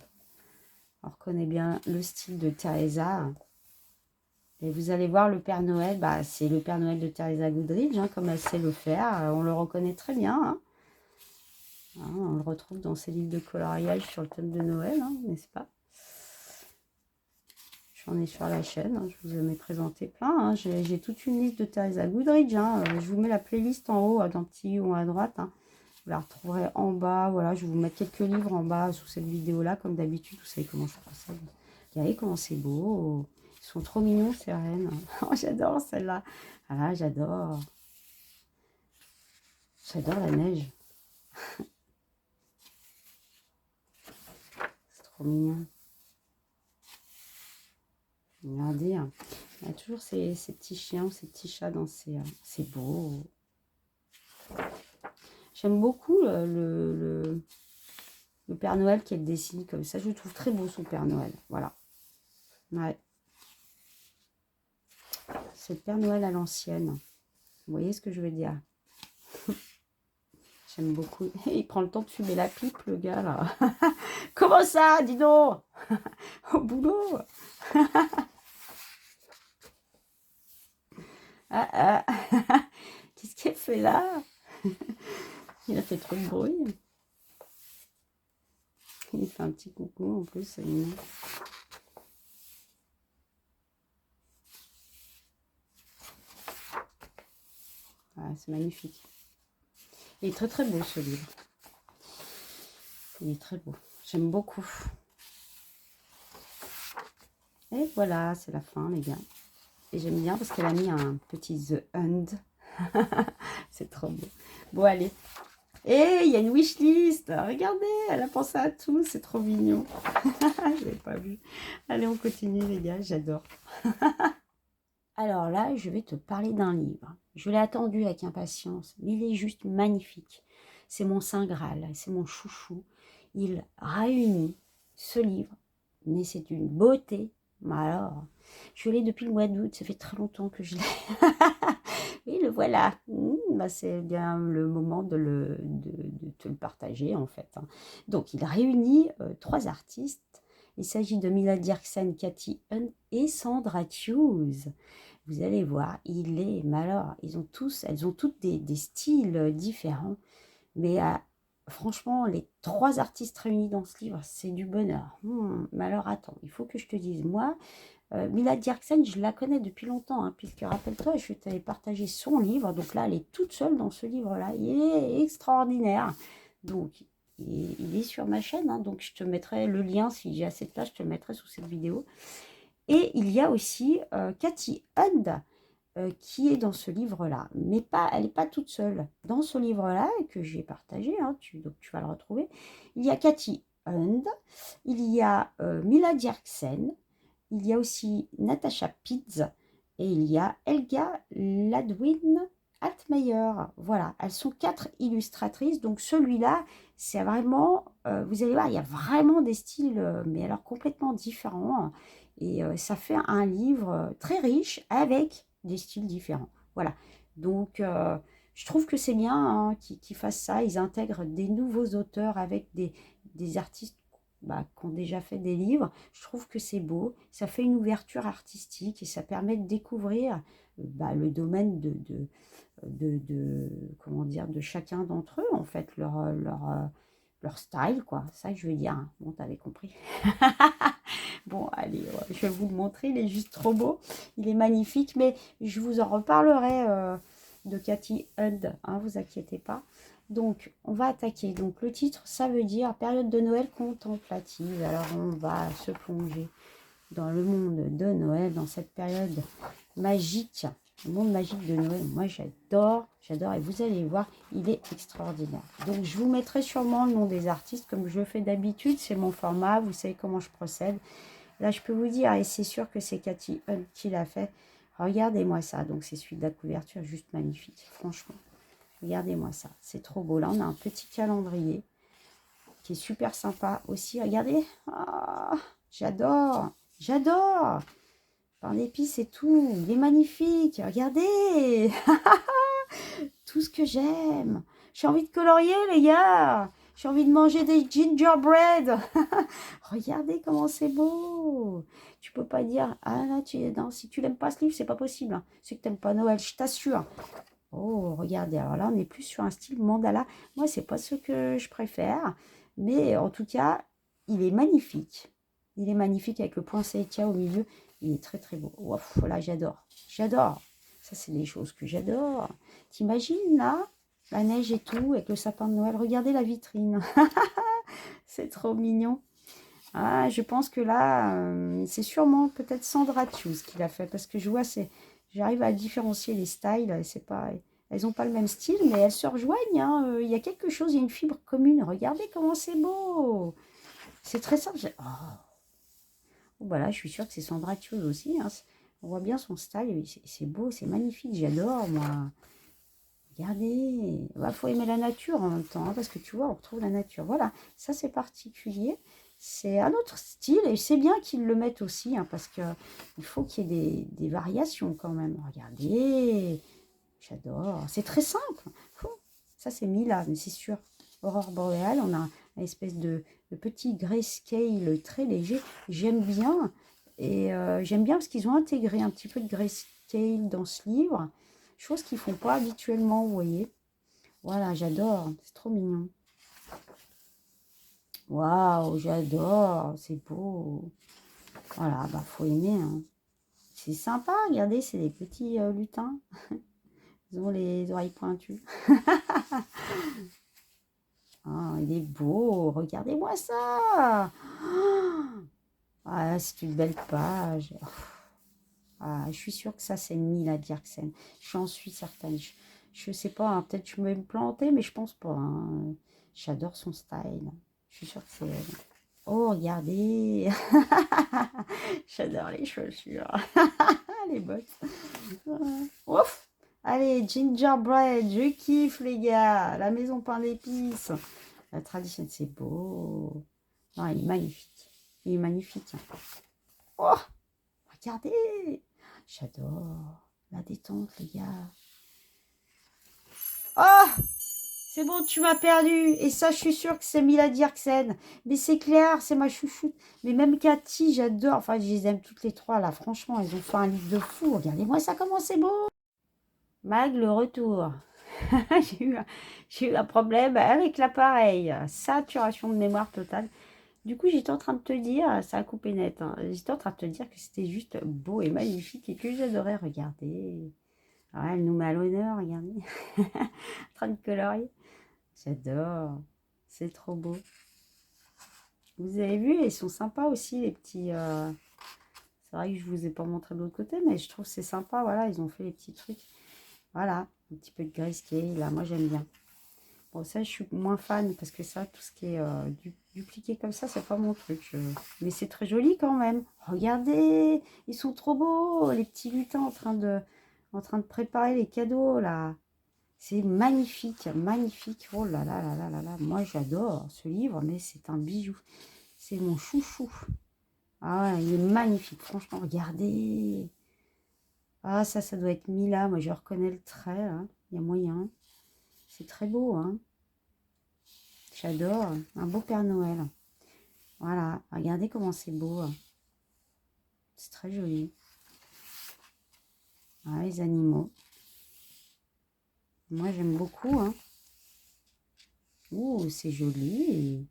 On reconnaît bien le style de Teresa. Et vous allez voir le Père Noël, bah, c'est le Père Noël de Teresa Goodridge, hein, comme elle sait le faire. On le reconnaît très bien. Hein. Hein, on le retrouve dans ses livres de coloriage sur le thème de Noël, hein, n'est-ce pas? J'en ai sur la chaîne, hein, je vous en ai présenté plein. Hein. J'ai toute une liste de Teresa Goodridge. Hein. Je vous mets la playlist en haut, dans le petit ou à droite. Hein. Vous la retrouverez en bas. Voilà, je vais vous mettre quelques livres en bas sous cette vidéo-là, comme d'habitude. Vous savez comment je procède. Regardez comment c'est beau. Ils sont trop mignons, ces rennes. Oh, j'adore celle-là. Voilà, j'adore. J'adore la neige. C'est trop mignon. Regardez, hein. Il y a toujours ces petits chiens ou ces petits chats dans ces... c'est beau. J'aime beaucoup le Père Noël qu'elle dessine comme ça. Je le trouve très beau, son Père Noël. Voilà. Ouais. C'est le Père Noël à l'ancienne. Vous voyez ce que je veux dire? J'aime beaucoup. Il prend le temps de fumer la pipe, le gars, là. Comment ça, dis donc? Au boulot. Ah, ah. Qu'est-ce qu'elle fait là? Il a fait trop de bruit. Il fait un petit coucou en plus, c'est mignon. Ah, c'est magnifique. Il est très très beau ce livre. Il est très beau. J'aime beaucoup. Et voilà, c'est la fin les gars. Et j'aime bien parce qu'elle a mis un petit The End. C'est trop beau. Bon allez. Et il y a une wishlist. Regardez, elle a pensé à tout. C'est trop mignon. Je l'ai pas vu. Allez, on continue les gars. J'adore. Alors là, je vais te parler d'un livre. Je l'ai attendu avec impatience. Il est juste magnifique. C'est mon Saint Graal. C'est mon chouchou. Il réunit ce livre. Mais c'est une beauté. Alors, je l'ai depuis le mois d'août. Ça fait très longtemps que je l'ai. Et le voilà. Bah, c'est bien le moment de te le partager en fait. Hein. Donc, il réunit 3 artistes. Il s'agit de Mila Dierksen, Cathy Hunt et Sandra Hughes. Vous allez voir, mais alors, elles ont toutes des styles différents. Mais franchement, les 3 artistes réunis dans ce livre, c'est du bonheur. Mais alors, attends, il faut que je te dise, moi, Mila Dierksen, je la connais depuis longtemps, hein, puisque rappelle-toi, je t'avais partagé son livre. Donc là, elle est toute seule dans ce livre-là. Il est extraordinaire. Donc, il est sur ma chaîne. Hein, donc, je te mettrai le lien, si j'ai assez de place, je te le mettrai sous cette vidéo. Et il y a aussi Cathy Hunt qui est dans ce livre-là. Mais elle n'est pas toute seule. Dans ce livre-là, que j'ai partagé, hein, donc tu vas le retrouver, il y a Cathy Hunt, il y a Mila Dierksen, il y a aussi Natasha Pitts et il y a Helga Ladwin Altmeyer. Voilà, elles sont 4 illustratrices. Donc celui-là, c'est vraiment, vous allez voir, il y a vraiment des styles, mais alors complètement différents. Et ça fait un livre très riche avec des styles différents. Voilà, donc je trouve que c'est bien hein, qu'ils fassent ça. Ils intègrent des nouveaux auteurs avec des artistes qui ont déjà fait des livres. Je trouve que c'est beau, ça fait une ouverture artistique et ça permet de découvrir le domaine comment dire, de chacun d'entre eux, en fait, leur style, quoi. C'est ça que je veux dire. Hein. Bon, t'avais compris. Bon, allez, je vais vous le montrer, il est juste trop beau. Il est magnifique, mais je vous en reparlerai de Cathy Hunt, hein, vous inquiétez pas. Donc, on va attaquer. Donc, le titre, ça veut dire période de Noël contemplative. Alors, on va se plonger dans le monde de Noël, dans cette période magique, le monde magique de Noël. Moi, j'adore, et vous allez voir, il est extraordinaire. Donc, je vous mettrai sûrement le nom des artistes, comme je le fais d'habitude. C'est mon format, vous savez comment je procède. Là, je peux vous dire, et c'est sûr que c'est Cathy Hunt qui l'a fait. Regardez-moi ça. Donc, c'est celui de la couverture, juste magnifique. Franchement, regardez-moi ça. C'est trop beau. Là, on a un petit calendrier qui est super sympa aussi. Regardez. Ah, j'adore. J'adore. Pain d'épices et tout. Il est magnifique. Regardez. Tout ce que j'aime. J'ai envie de colorier, les gars. J'ai envie de manger des gingerbread. Regardez comment c'est beau. Tu peux pas dire, ah là, non, si tu n'aimes pas ce livre, c'est pas possible, hein. C'est que tu n'aimes pas Noël, je t'assure. Oh, regardez, alors là, on est plus sur un style mandala. Moi, c'est pas ce que je préfère. Mais en tout cas, il est magnifique. Il est magnifique avec le poinsettia au milieu. Il est très, très beau. Ouf, là, j'adore. J'adore. Ça, c'est des choses que j'adore. T'imagines, là, la neige et tout, avec le sapin de Noël. Regardez la vitrine. C'est trop mignon. Ah, je pense que là, c'est sûrement peut-être Sandra Choose qui l'a fait. Parce que je vois, j'arrive à différencier les styles. C'est pas, elles n'ont pas le même style, mais elles se rejoignent, hein. Il y a quelque chose, il y a une fibre commune. Regardez comment c'est beau. C'est très simple. Oh. Voilà, je suis sûre que c'est Sandra Choose aussi, hein. On voit bien son style. C'est beau, c'est magnifique. J'adore, moi. Regardez, il faut aimer la nature en même temps, hein, parce que tu vois, on retrouve la nature. Voilà, ça c'est particulier. C'est un autre style et c'est bien qu'ils le mettent aussi, hein, parce qu'il faut qu'il y ait des variations quand même. Regardez, j'adore. C'est très simple. Ça c'est Mila, mais c'est sûr. Aurore boréale, on a une espèce de petit grayscale très léger. J'aime bien. Et j'aime bien parce qu'ils ont intégré un petit peu de grayscale dans ce livre. Chose qu'ils font pas habituellement, vous voyez. Voilà, j'adore. C'est trop mignon. Waouh, j'adore. C'est beau. Voilà, bah faut aimer, hein. C'est sympa, regardez, c'est des petits lutins. Ils ont les oreilles pointues. Ah, il est beau. Regardez-moi ça. Ah, c'est une belle page. Ah, je suis sûre que ça, c'est Mila Dierksen. J'en suis certaine. Je sais pas, hein, peut-être que je vais me planter, mais je pense pas, hein. J'adore son style. Je suis sûre que c'est elle. Oh, regardez. J'adore les chaussures. Les bottes. Ouf. Allez, gingerbread, je kiffe, les gars. La maison pain d'épices. La tradition, c'est beau. Non, il est magnifique. Il est magnifique. Oh, regardez. J'adore la détente, les gars. Oh, c'est bon, tu m'as perdu. Et ça, je suis sûre que c'est Mila Dierksen. Mais c'est clair, c'est ma chouchoute. Mais même Cathy, j'adore. Enfin, je les aime toutes les trois, là. Franchement, elles ont fait un livre de fou. Regardez-moi ça, comment c'est beau. Mag, le retour. J'ai eu un problème avec l'appareil. Saturation de mémoire totale. Du coup, j'étais en train de te dire, ça a coupé net, hein. J'étais en train de te dire que c'était juste beau et magnifique et que j'adorais regarder. Ah, elle nous met à l'honneur, regardez. En train de colorier. J'adore. C'est trop beau. Vous avez vu, ils sont sympas aussi, les petits... C'est vrai que je ne vous ai pas montré de l'autre côté, mais je trouve que c'est sympa. Voilà, ils ont fait les petits trucs. Voilà, un petit peu de grayscale, là. Moi, j'aime bien. Bon, ça, je suis moins fan parce que ça, tout ce qui est dupliqué comme ça, c'est pas mon truc. Mais c'est très joli quand même. Regardez, ils sont trop beaux, les petits lutins en train de préparer les cadeaux, là. C'est magnifique, magnifique. Oh là là là là là là. Moi, j'adore ce livre, mais c'est un bijou. C'est mon chouchou. Ah ouais, il est magnifique. Franchement, regardez. Ah, ça doit être Mila. Moi, je reconnais le trait, hein. Il y a moyen. C'est très beau, hein. J'adore. Un beau Père Noël. Voilà. Regardez comment c'est beau. C'est très joli. Ah, les animaux. Moi, j'aime beaucoup, hein. Ouh, c'est joli.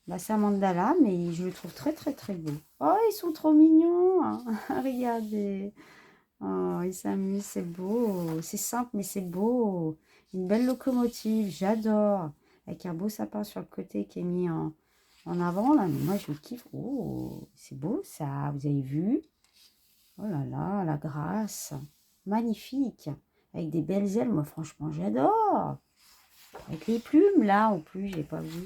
Bah, c'est un mandala, mais je le trouve très, très, très beau. Oh, ils sont trop mignons, hein. Regardez. Oh, ils s'amusent, c'est beau. C'est simple, mais c'est beau. Une belle locomotive, j'adore. Avec un beau sapin sur le côté qui est mis en avant, là. Mais moi, je kiffe. Oh, c'est beau, ça. Vous avez vu? Oh là là, la grâce. Magnifique. Avec des belles ailes, moi, franchement, j'adore. Avec les plumes, là, en plus, j'ai pas vu.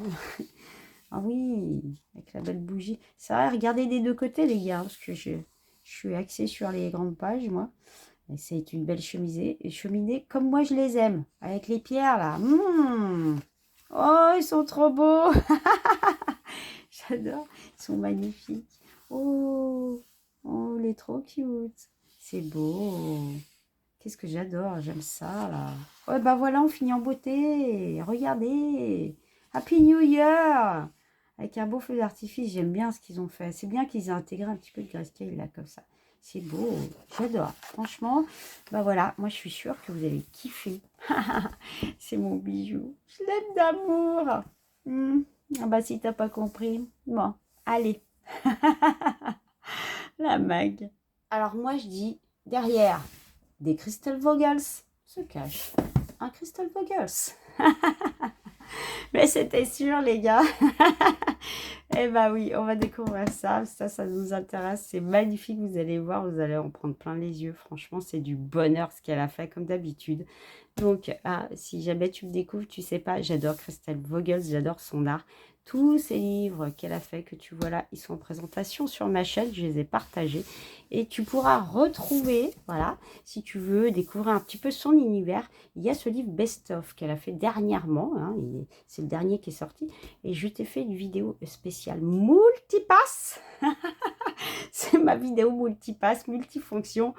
Ah oui, avec la belle bougie. Ça va, regardez des deux côtés, les gars, parce que Je suis axée sur les grandes pages, moi. Et c'est une belle cheminée comme moi je les aime, avec les pierres là. Oh, ils sont trop beaux. J'adore. Ils sont magnifiques. Oh, oh, il est trop cute. C'est beau. Qu'est-ce que j'adore. J'aime ça là. Ouais, bah voilà, on finit en beauté. Regardez. Happy New Year. Avec un beau feu d'artifice. J'aime bien ce qu'ils ont fait. C'est bien qu'ils aient intégré un petit peu de grayscale là, comme ça. C'est beau. J'adore. Franchement, bah voilà. Moi, je suis sûre que vous allez kiffer. C'est mon bijou. Je l'aime d'amour. Ah bah si t'as pas compris. Bon, allez. La mag. Alors moi, je dis, derrière des Crystal Vogels se cache un Crystal Vogels. Mais c'était sûr, les gars. Eh ben oui, on va découvrir ça. Ça nous intéresse. C'est magnifique. Vous allez voir, vous allez en prendre plein les yeux. Franchement, c'est du bonheur ce qu'elle a fait, comme d'habitude. Donc, si jamais tu me découvres, tu sais pas, j'adore Christelle Vogels, j'adore son art. Tous ces livres qu'elle a fait, que tu vois là, ils sont en présentation sur ma chaîne, je les ai partagés. Et tu pourras retrouver, voilà, si tu veux découvrir un petit peu son univers, il y a ce livre Best of qu'elle a fait dernièrement, hein, c'est le dernier qui est sorti. Et je t'ai fait une vidéo spéciale multipass. C'est ma vidéo multipass, multifonction.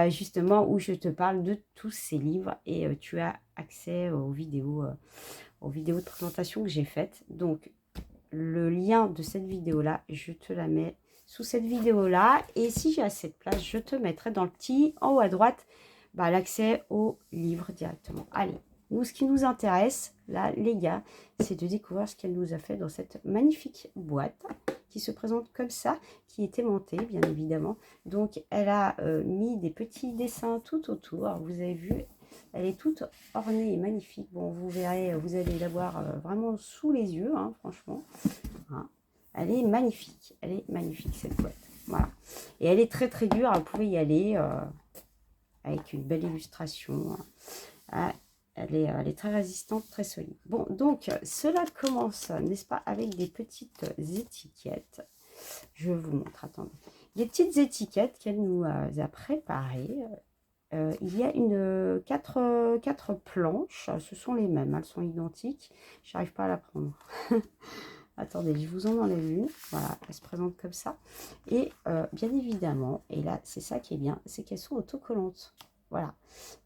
Justement où je te parle de tous ces livres et tu as accès aux vidéos de présentation que j'ai faites. Donc, le lien de cette vidéo-là, je te la mets sous cette vidéo-là. Et si j'ai assez de place, je te mettrai dans le petit, en haut à droite, l'accès aux livres directement. Allez, nous, ce qui nous intéresse, là, les gars, c'est de découvrir ce qu'elle nous a fait dans cette magnifique boîte qui se présente comme ça, qui est aimantée, bien évidemment. Donc, elle a mis des petits dessins tout autour. Alors, vous avez vu, elle est toute ornée et magnifique. Bon, vous verrez, vous allez la voir vraiment sous les yeux, hein, franchement. Hein. Elle est magnifique cette boîte. Voilà. Et elle est très très dure, vous pouvez y aller avec une belle illustration. Elle est très résistante, très solide. Bon, donc, cela commence, n'est-ce pas, avec des petites étiquettes. Je vous montre, attendez. Des petites étiquettes qu'elle nous a préparées. Il y a quatre planches. Ce sont les mêmes, elles sont identiques. Je n'arrive pas à la prendre. Attendez, je vous en enlève une. Voilà, elle se présente comme ça. Et bien évidemment, et là, c'est ça qui est bien, c'est qu'elles sont autocollantes. Voilà.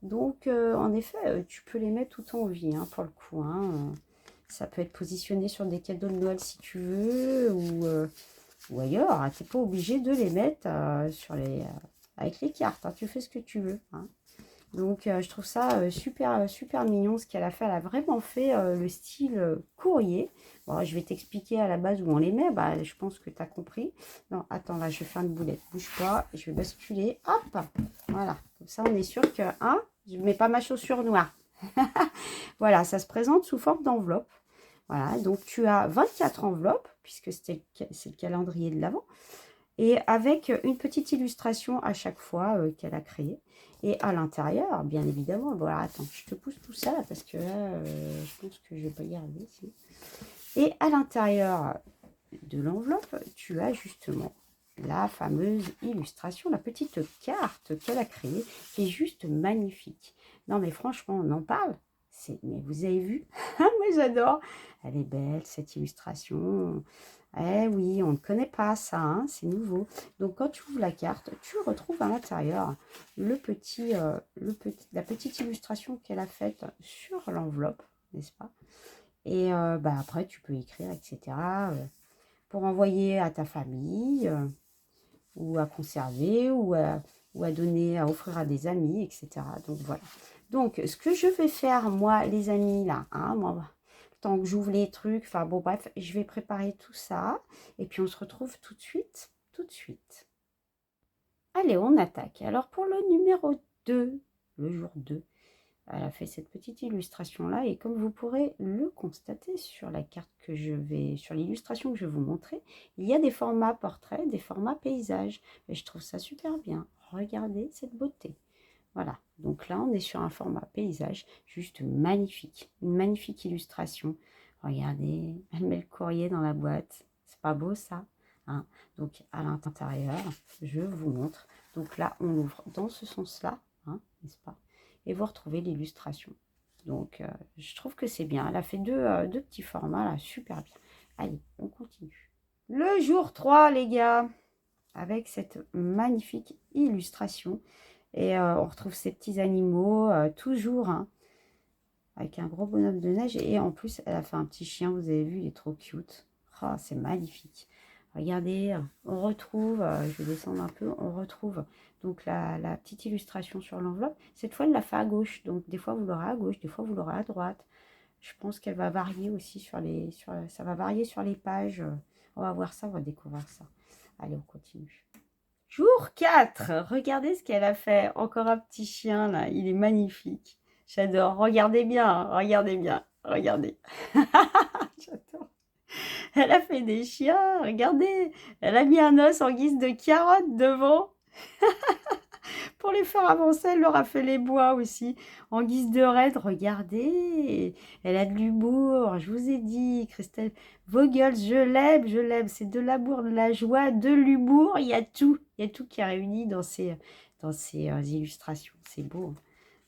Donc, en effet, tu peux les mettre tout en vie, hein, pour le coup. Hein. Ça peut être positionné sur des cadeaux de Noël si tu veux, ou ailleurs. Hein. Tu n'es pas obligé de les mettre avec les cartes. Hein. Tu fais ce que tu veux. Hein. Donc, je trouve ça super, super mignon ce qu'elle a fait. Elle a vraiment fait le style courrier. Bon, je vais t'expliquer à la base où on les met. Bah, je pense que tu as compris. Non, attends, là, je vais faire une boulette. Bouge pas. Je vais basculer. Hop. Voilà. Comme ça, on est sûr que, hein, je ne mets pas ma chaussure noire. Voilà, ça se présente sous forme d'enveloppe. Voilà, donc tu as 24 enveloppes, puisque c'est le calendrier de l'Avent. Et avec une petite illustration à chaque fois qu'elle a créée. Et à l'intérieur, bien évidemment, voilà, attends, je te pousse tout ça là, parce que là, je pense que je ne vais pas y arriver ici. Et à l'intérieur de l'enveloppe, tu as justement la fameuse illustration, la petite carte qu'elle a créée, qui est juste magnifique. Non mais franchement, on en parle. Mais vous avez vu? Moi j'adore. Elle est belle cette illustration. Eh oui, on ne connaît pas ça, hein, c'est nouveau. Donc, quand tu ouvres la carte, tu retrouves à l'intérieur la petite illustration qu'elle a faite sur l'enveloppe, n'est-ce pas? Et après, tu peux écrire, etc. Pour envoyer à ta famille, ou à conserver, ou à donner, à offrir à des amis, etc. Donc, voilà. Donc, ce que je vais faire, moi, les amis, là, hein, moi, tant que j'ouvre les trucs, enfin bon bref, je vais préparer tout ça et puis on se retrouve tout de suite, Allez, on attaque. Alors pour le numéro 2, le jour 2, elle a fait cette petite illustration là et comme vous pourrez le constater sur la carte sur l'illustration que je vais vous montrer, il y a des formats portraits, des formats paysages et je trouve ça super bien. Regardez cette beauté. Voilà, donc là, on est sur un format paysage, juste magnifique. Une magnifique illustration. Regardez, elle met le courrier dans la boîte. C'est pas beau, ça? hein. Donc, à l'intérieur, je vous montre. Donc là, on l'ouvre dans ce sens-là, hein, n'est-ce pas? Et vous retrouvez l'illustration. Donc, je trouve que c'est bien. Elle a fait deux petits formats, là, super bien. Allez, on continue. Le jour 3, les gars, avec cette magnifique illustration. Et on retrouve ces petits animaux, toujours, hein, avec un gros bonhomme de neige. Et en plus, elle a fait un petit chien, vous avez vu, il est trop cute. Oh, c'est magnifique. Regardez, on retrouve, je vais descendre un peu, on retrouve donc la petite illustration sur l'enveloppe. Cette fois, elle l'a fait à gauche. Donc, des fois, vous l'aurez à gauche, des fois, vous l'aurez à droite. Je pense qu'elle va varier aussi ça va varier sur les pages. On va voir ça, on va découvrir ça. Allez, on continue. Jour 4, regardez ce qu'elle a fait. Encore un petit chien, là. Il est magnifique. J'adore. Regardez bien, hein. Regardez bien. Regardez. J'adore. Elle a fait des chiens. Regardez. Elle a mis un os en guise de carotte devant. Pour les faire avancer, elle leur a fait les bois aussi, en guise de raid. Regardez, elle a de l'humour, je vous ai dit, Christelle Vogels, je l'aime, je l'aime. C'est de l'amour, de la joie, de l'humour, il y a tout qui est réuni dans ces illustrations. C'est beau, hein.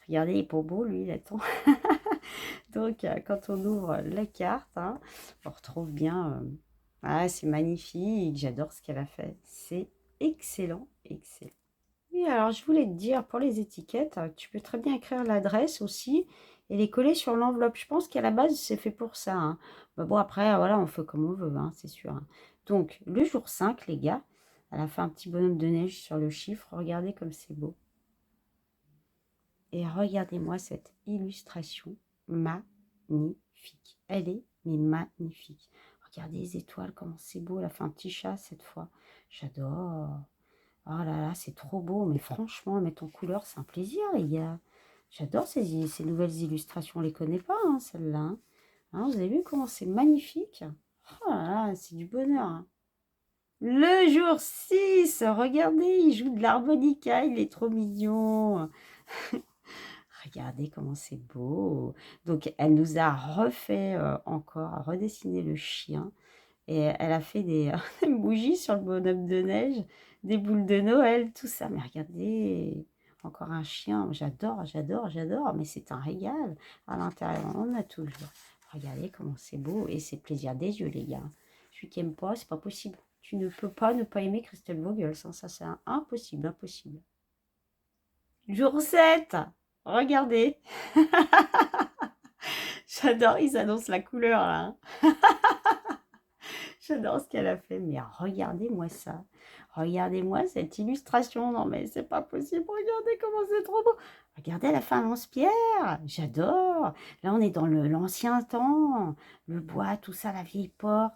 Regardez, il est pas beau, lui, il attend. Donc, quand on ouvre la carte, hein, on retrouve bien... ah, c'est magnifique, j'adore ce qu'elle a fait. C'est excellent, excellent. Oui, alors je voulais te dire, pour les étiquettes, tu peux très bien écrire l'adresse aussi et les coller sur l'enveloppe. Je pense qu'à la base, c'est fait pour ça, hein. Bah bon, après, voilà, on fait comme on veut, hein, c'est sûr, hein. Donc, le jour 5, les gars, elle a fait un petit bonhomme de neige sur le chiffre. Regardez comme c'est beau. Et regardez-moi cette illustration magnifique. Elle est mais magnifique. Regardez les étoiles, comment c'est beau. Elle a fait un petit chat cette fois. J'adore. Oh là là, c'est trop beau. Mais franchement, mettre en couleur, c'est un plaisir, les gars. J'adore ces nouvelles illustrations. On les connaît pas, hein, celles-là, hein. Hein, vous avez vu comment c'est magnifique? Oh là là, c'est du bonheur, hein. Le jour 6, regardez, il joue de l'harmonica. Il est trop mignon. Regardez comment c'est beau. Donc, elle nous a refait encore, redessiné le chien. Et elle a fait des bougies sur le bonhomme de neige, des boules de Noël, tout ça. Mais regardez, encore un chien. J'adore, j'adore, j'adore. Mais c'est un régal. À l'intérieur, on en a toujours. Regardez comment c'est beau. Et c'est plaisir des yeux, les gars. Celui qui n'aime pas, c'est pas possible. Tu ne peux pas ne pas aimer Christelle Vogels, hein. Ça, c'est impossible, impossible. Jour 7, regardez. J'adore, ils annoncent la couleur, là, hein. J'adore ce qu'elle a fait, mais regardez-moi ça. Regardez-moi cette illustration. Non, mais c'est pas possible. Regardez comment c'est trop beau. Regardez, elle a fait un lance-pierre. J'adore. Là, on est dans l'ancien temps. Le bois, tout ça, la vieille porte.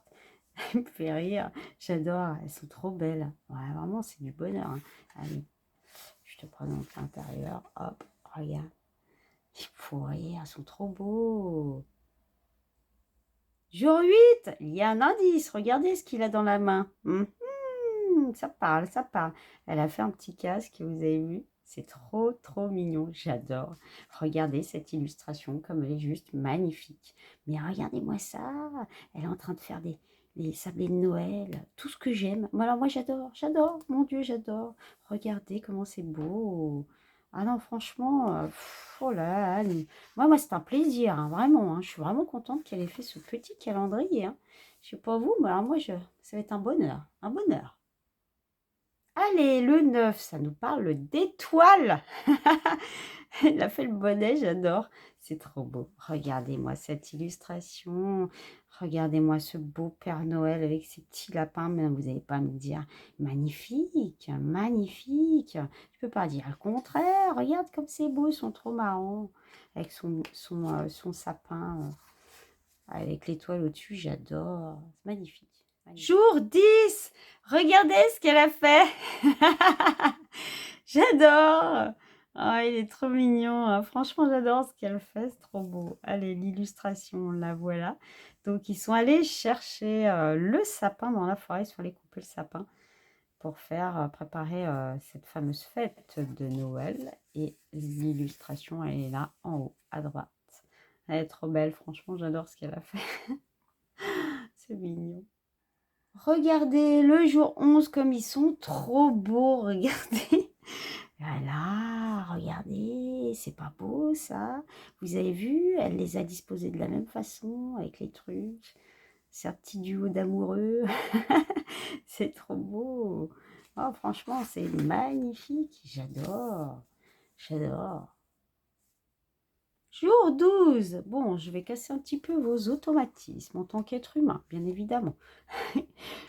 Elle me fait rire. J'adore. Elles sont trop belles. Ouais, vraiment, c'est du bonheur, hein. Allez, je te présente l'intérieur. Hop, regarde. Il faut rire. Elles sont trop beaux. Jour 8, il y a un indice. Regardez ce qu'il a dans la main. Ça parle, ça parle. Elle a fait un petit casque, vous avez vu? C'est trop, trop mignon. J'adore. Regardez cette illustration, comme elle est juste magnifique. Mais regardez-moi ça. Elle est en train de faire les sablés de Noël. Tout ce que j'aime. Alors moi, j'adore, j'adore. Mon Dieu, j'adore. Regardez comment c'est beau. Ah non, franchement, oh là là, moi c'est un plaisir, hein, vraiment, hein. Je suis vraiment contente qu'elle ait fait ce petit calendrier, hein. Je sais pas vous, mais alors moi, ça va être un bonheur, un bonheur. Allez, le 9, ça nous parle d'étoiles. Elle a fait le bonnet, j'adore. C'est trop beau. Regardez-moi cette illustration. Regardez-moi ce beau Père Noël avec ses petits lapins. Mais non, vous n'allez pas me dire. Magnifique, magnifique. Je peux pas dire le contraire. Regarde comme c'est beau, ils sont trop marrants. Avec son sapin, avec l'étoile au-dessus, j'adore. C'est magnifique. Jour 10, regardez ce qu'elle a fait. J'adore. Ah, il est trop mignon, hein. Franchement, j'adore ce qu'elle fait. C'est trop beau. Allez, l'illustration, la voilà. Donc, ils sont allés chercher le sapin dans la forêt. Ils sont allés couper le sapin pour faire préparer cette fameuse fête de Noël. Et l'illustration, elle est là, en haut, à droite. Elle est trop belle. Franchement, j'adore ce qu'elle a fait. C'est mignon. Regardez le jour 11 comme ils sont trop beaux, regardez. Voilà, regardez, c'est pas beau ça. Vous avez vu, elle les a disposés de la même façon avec les trucs. C'est un petit duo d'amoureux. C'est trop beau. Oh, franchement, c'est magnifique. J'adore. J'adore. Jour 12. Bon, je vais casser un petit peu vos automatismes en tant qu'être humain, bien évidemment.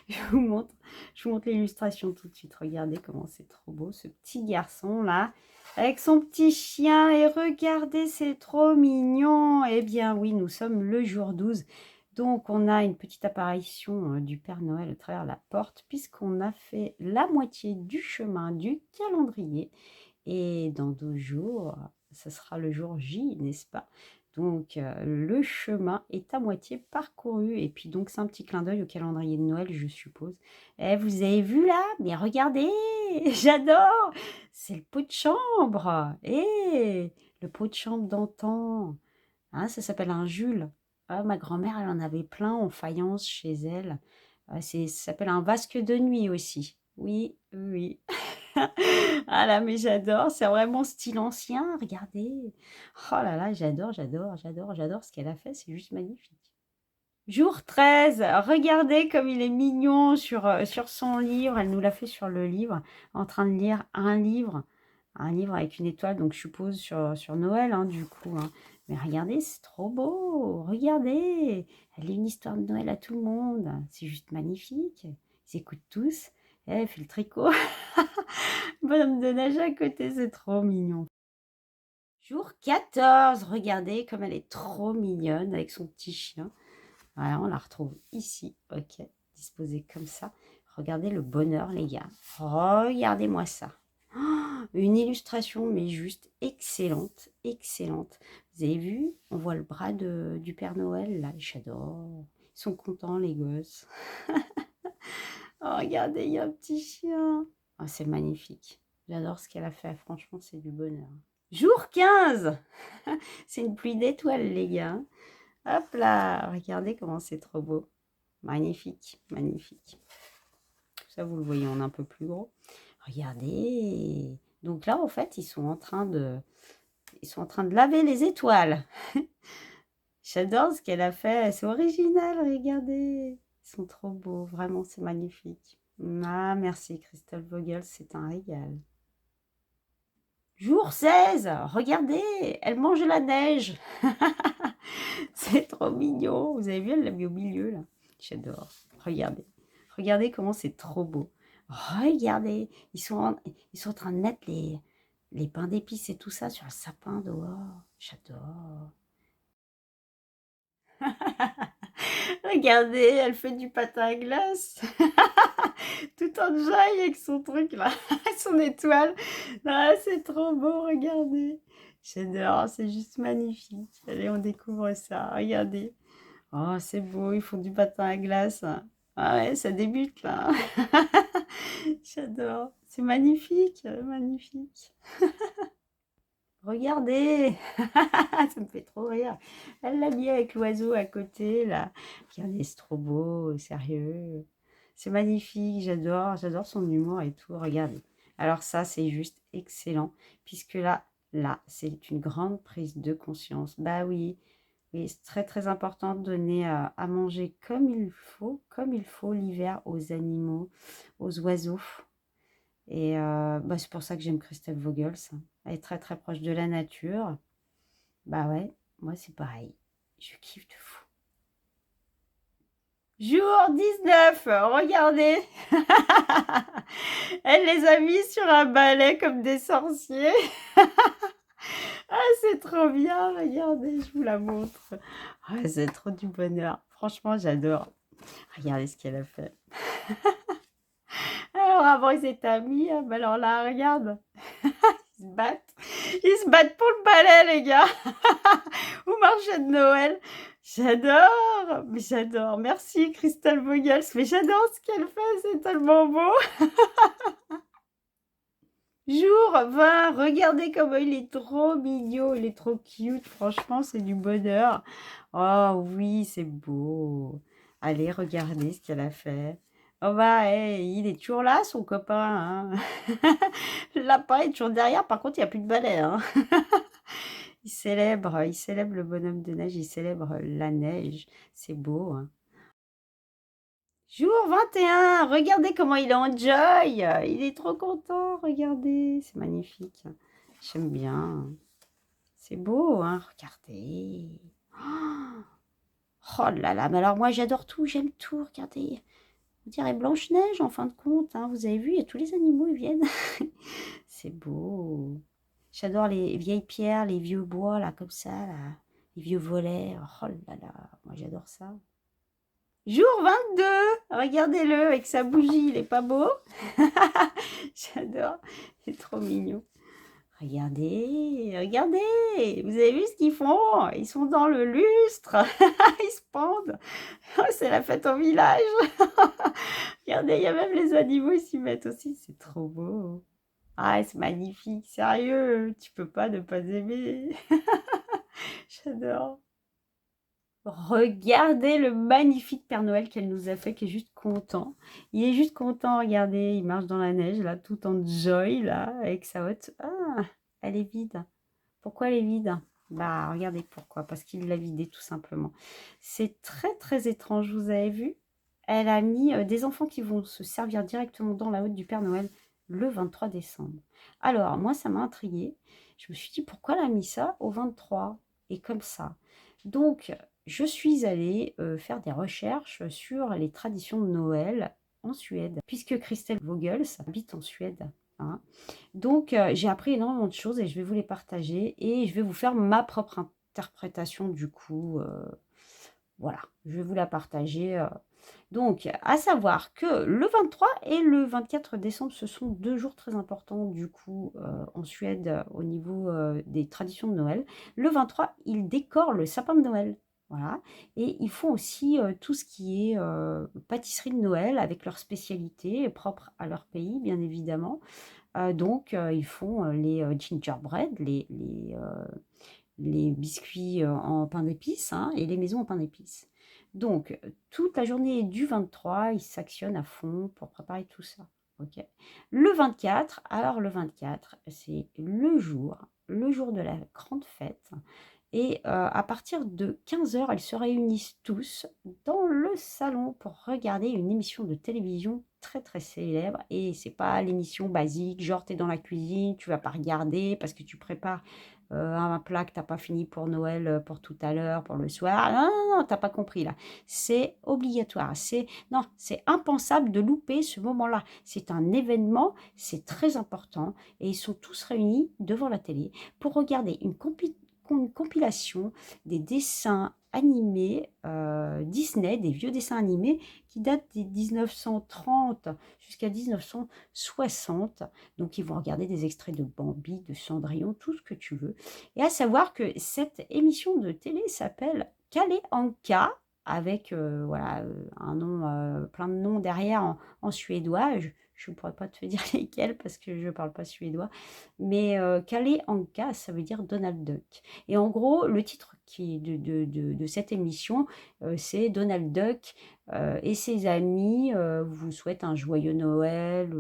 Je vous montre, l'illustration tout de suite. Regardez comment c'est trop beau, ce petit garçon-là, avec son petit chien. Et regardez, c'est trop mignon. Eh bien oui, nous sommes le jour 12. Donc, on a une petite apparition du Père Noël à travers la porte, puisqu'on a fait la moitié du chemin du calendrier. Et dans 12 jours, ce sera le jour J, n'est-ce pas? Donc, le chemin est à moitié parcouru. Et puis, donc, c'est un petit clin d'œil au calendrier de Noël, je suppose. Eh, vous avez vu là? Mais regardez, j'adore! C'est le pot de chambre. Eh, le pot de chambre d'antan. Hein, ça s'appelle un Jules. Ah, ma grand-mère, elle en avait plein en faïence chez elle. Ça s'appelle un vasque de nuit aussi. Oui, oui. Ah là, mais j'adore, c'est vraiment style ancien, regardez. Oh là là, j'adore, j'adore, j'adore, j'adore ce qu'elle a fait, c'est juste magnifique. Jour 13, regardez comme il est mignon sur son livre, elle nous l'a fait sur le livre, en train de lire un livre avec une étoile, donc je suppose sur Noël, hein, du coup. Hein. Mais regardez, c'est trop beau, regardez, elle lit une histoire de Noël à tout le monde, c'est juste magnifique. Ils écoutent tous, elle fait le tricot. Bonhomme de neige à côté, c'est trop mignon. Jour 14, regardez comme elle est trop mignonne avec son petit chien. Voilà, on la retrouve ici, ok, disposée comme ça. Regardez le bonheur, les gars. Regardez-moi ça. Oh, une illustration, mais juste excellente, excellente. Vous avez vu? On voit le bras du Père Noël, là. J'adore. Ils sont contents, les gosses. Oh, regardez, il y a un petit chien. Oh, c'est magnifique. J'adore ce qu'elle a fait. Franchement, c'est du bonheur. Jour 15. C'est une pluie d'étoiles, les gars. Hop là. Regardez comment c'est trop beau. Magnifique, magnifique. Ça, vous le voyez en un peu plus gros. Regardez. Donc là, en fait, ils sont en train de laver les étoiles. J'adore ce qu'elle a fait. C'est original, regardez. Ils sont trop beaux. Vraiment, c'est magnifique. Ah, merci, Christelle Vogel. C'est un régal. Jour 16, regardez, elle mange la neige. C'est trop mignon. Vous avez vu, elle l'a mis au milieu, là. J'adore. Regardez. Regardez comment c'est trop beau. Regardez. Ils sont en train de mettre les pains d'épices et tout ça sur le sapin dehors. J'adore. Regardez, elle fait du patin à glace. Tout en jaille avec son truc là, son étoile. Ah, c'est trop beau, regardez. J'adore, c'est juste magnifique. Allez, on découvre ça, regardez. Oh, c'est beau, ils font du patin à glace. Ah ouais, ça débute là. J'adore, c'est magnifique, magnifique. Regardez, ça me fait trop rire. Elle l'a mis avec l'oiseau à côté, là. Regardez, c'est trop beau, sérieux. C'est magnifique, j'adore son humour et tout. Regardez. Alors ça, c'est juste excellent, puisque là, c'est une grande prise de conscience. Bah oui, oui, c'est très très important de donner à manger comme il faut l'hiver aux animaux, aux oiseaux. Et bah, c'est pour ça que j'aime Christelle Vogels. Elle est très très proche de la nature. Bah ouais, moi c'est pareil. Je kiffe de fou. Jour 19, regardez. Elle les a mis sur un balai comme des sorciers. Ah, c'est trop bien, regardez, je vous la montre. Ah, c'est trop du bonheur. Franchement, j'adore. Regardez ce qu'elle a fait. Alors avant, ils étaient amis. Mais alors là, regarde. Ils se battent. Ils se battent pour le balai, les gars. Au marché de Noël. J'adore. Mais j'adore. Merci, Christelle Vogels. Mais j'adore ce qu'elle fait. C'est tellement beau. Jour 20. Regardez comment il est trop mignon. Il est trop cute. Franchement, c'est du bonheur. Oh oui, c'est beau. Allez, regardez ce qu'elle a fait. Oh bah, il est toujours là, son copain, hein. Le lapin est toujours derrière, par contre, il y a plus de balai, hein. Il célèbre le bonhomme de neige, il célèbre la neige. C'est beau, hein. Jour 21, regardez comment il enjoy. Il est trop content, regardez. C'est magnifique. J'aime bien. C'est beau, hein, regardez. Oh là là, mais alors moi j'adore tout, j'aime tout, regardez. On dirait Blanche-Neige en fin de compte, hein. Vous avez vu, il y a tous les animaux, ils viennent. C'est beau. J'adore les vieilles pierres, les vieux bois, là, comme ça, là. Les vieux volets. Oh là là, moi j'adore ça. Jour 22, regardez-le avec sa bougie, il est pas beau? J'adore, c'est trop mignon. Regardez, regardez, vous avez vu ce qu'ils font? Ils sont dans le lustre, ils se pendent. Oh, c'est la fête au village. Regardez, il y a même les animaux, ils s'y mettent aussi, c'est trop beau. Ah, c'est magnifique, sérieux, tu peux pas ne pas aimer. J'adore. Regardez le magnifique Père Noël qu'elle nous a fait, qui est juste content. Il est juste content, regardez, il marche dans la neige, là, tout en joy, là, avec sa hotte. Ah, elle est vide. Pourquoi elle est vide? Bah, regardez pourquoi, parce qu'il l'a vidée, tout simplement. C'est très, très étrange, vous avez vu? Elle a mis des enfants qui vont se servir directement dans la hotte du Père Noël le 23 décembre. Alors, moi, ça m'a intriguée. Je me suis dit, pourquoi elle a mis ça au 23 et comme ça? Donc, je suis allée faire des recherches sur les traditions de Noël en Suède, puisque Christelle Vogels habite en Suède, hein. Donc, j'ai appris énormément de choses et je vais vous les partager et je vais vous faire ma propre interprétation du coup. Voilà, je vais vous la partager. Donc, à savoir que le 23 et le 24 décembre, ce sont 2 jours très importants du coup en Suède au niveau des traditions de Noël. Le 23, ils décorent le sapin de Noël. Voilà. Et ils font aussi tout ce qui est pâtisserie de Noël avec leurs spécialités propres à leur pays, bien évidemment. Donc, ils font les gingerbread, les biscuits en pain d'épices, hein, et les maisons en pain d'épices. Donc, toute la journée du 23, ils s'actionnent à fond pour préparer tout ça. Ok. Le 24, alors le 24, c'est le jour de la grande fête. Et à partir de 15 heures, ils se réunissent tous dans le salon pour regarder une émission de télévision très très célèbre. Et c'est pas l'émission basique, genre tu es dans la cuisine, tu vas pas regarder parce que tu prépares un plat que t'as pas fini pour Noël, pour tout à l'heure, pour le soir. Non, non, non, t'as pas compris là. C'est obligatoire. Non, c'est impensable de louper ce moment-là. C'est un événement, c'est très important. Et ils sont tous réunis devant la télé pour regarder une compilation des dessins animés Disney, des vieux dessins animés qui datent des 1930 jusqu'à 1960. Donc, ils vont regarder des extraits de Bambi, de Cendrillon, tout ce que tu veux. Et à savoir que cette émission de télé s'appelle Kalle Anka, avec voilà, un nom, plein de noms derrière en suédois. Je ne pourrais pas te dire lesquels parce que je ne parle pas suédois. Mais Kalle Anka, ça veut dire Donald Duck. Et en gros, le titre qui est de cette émission, c'est Donald Duck et ses amis vous souhaitent un joyeux Noël.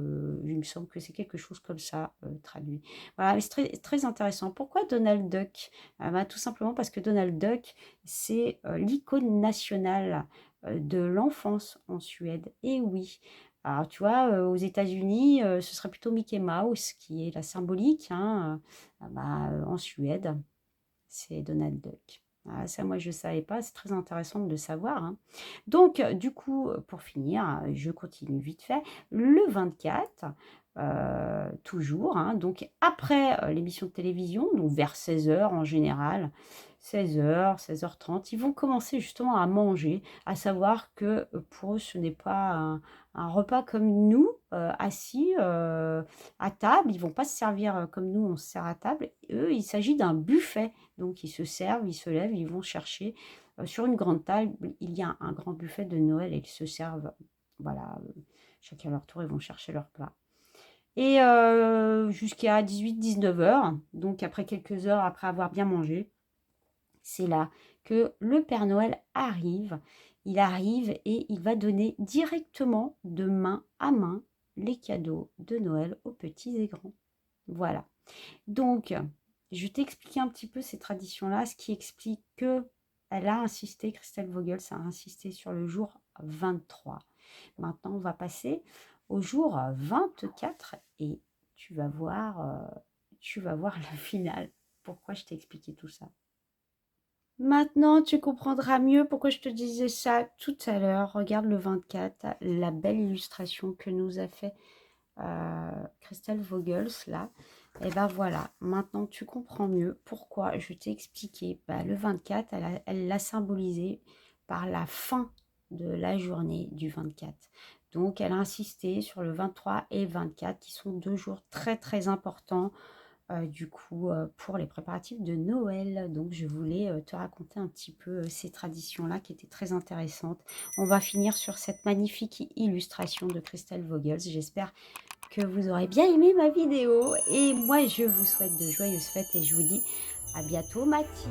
Il me semble que c'est quelque chose comme ça traduit. Voilà, c'est très, très intéressant. Pourquoi Donald Duck? Bah, tout simplement parce que Donald Duck, c'est l'icône nationale de l'enfance en Suède. Et oui. Alors, tu vois, aux États-Unis, ce serait plutôt Mickey Mouse qui est la symbolique, hein. Bah, en Suède, c'est Donald Duck. Ah, ça, moi, je ne savais pas. C'est très intéressant de le savoir, hein. Donc, du coup, pour finir, je continue vite fait. Le 24, toujours, hein, donc après l'émission de télévision, donc vers 16 heures en général, 16 heures, 16h30, ils vont commencer justement à manger, à savoir que pour eux, ce n'est pas un repas comme nous, assis à table. Ils vont pas se servir comme nous, on se sert à table. Eux, il s'agit d'un buffet. Donc, ils se servent, ils se lèvent, ils vont chercher sur une grande table. Il y a un grand buffet de Noël et ils se servent, voilà, chacun à leur tour, ils vont chercher leur plat. Et jusqu'à 18-19 heures, donc après quelques heures, après avoir bien mangé, c'est là que le Père Noël arrive il arrive et il va donner directement de main à main les cadeaux de Noël aux petits et grands. Voilà. Donc, je vais t'expliquer un petit peu ces traditions-là, ce qui explique que elle a insisté, Christelle Vogels a insisté sur le jour 23. Maintenant, on va passer au jour 24 et tu vas voir le final. Pourquoi je t'ai expliqué tout ça. Maintenant, tu comprendras mieux pourquoi je te disais ça tout à l'heure. Regarde le 24, la belle illustration que nous a fait Christelle Vogels là. Et ben voilà, maintenant tu comprends mieux pourquoi je t'ai expliqué. Le 24, elle l'a symbolisé par la fin de la journée du 24. Donc elle a insisté sur le 23 et 24 qui sont 2 jours très très importants pour les préparatifs de Noël. Donc je voulais te raconter un petit peu ces traditions-là qui étaient très intéressantes. On va finir sur cette magnifique illustration de Christelle Vogels. J'espère que vous aurez bien aimé ma vidéo et moi je vous souhaite de joyeuses fêtes et je vous dis à bientôt ma team.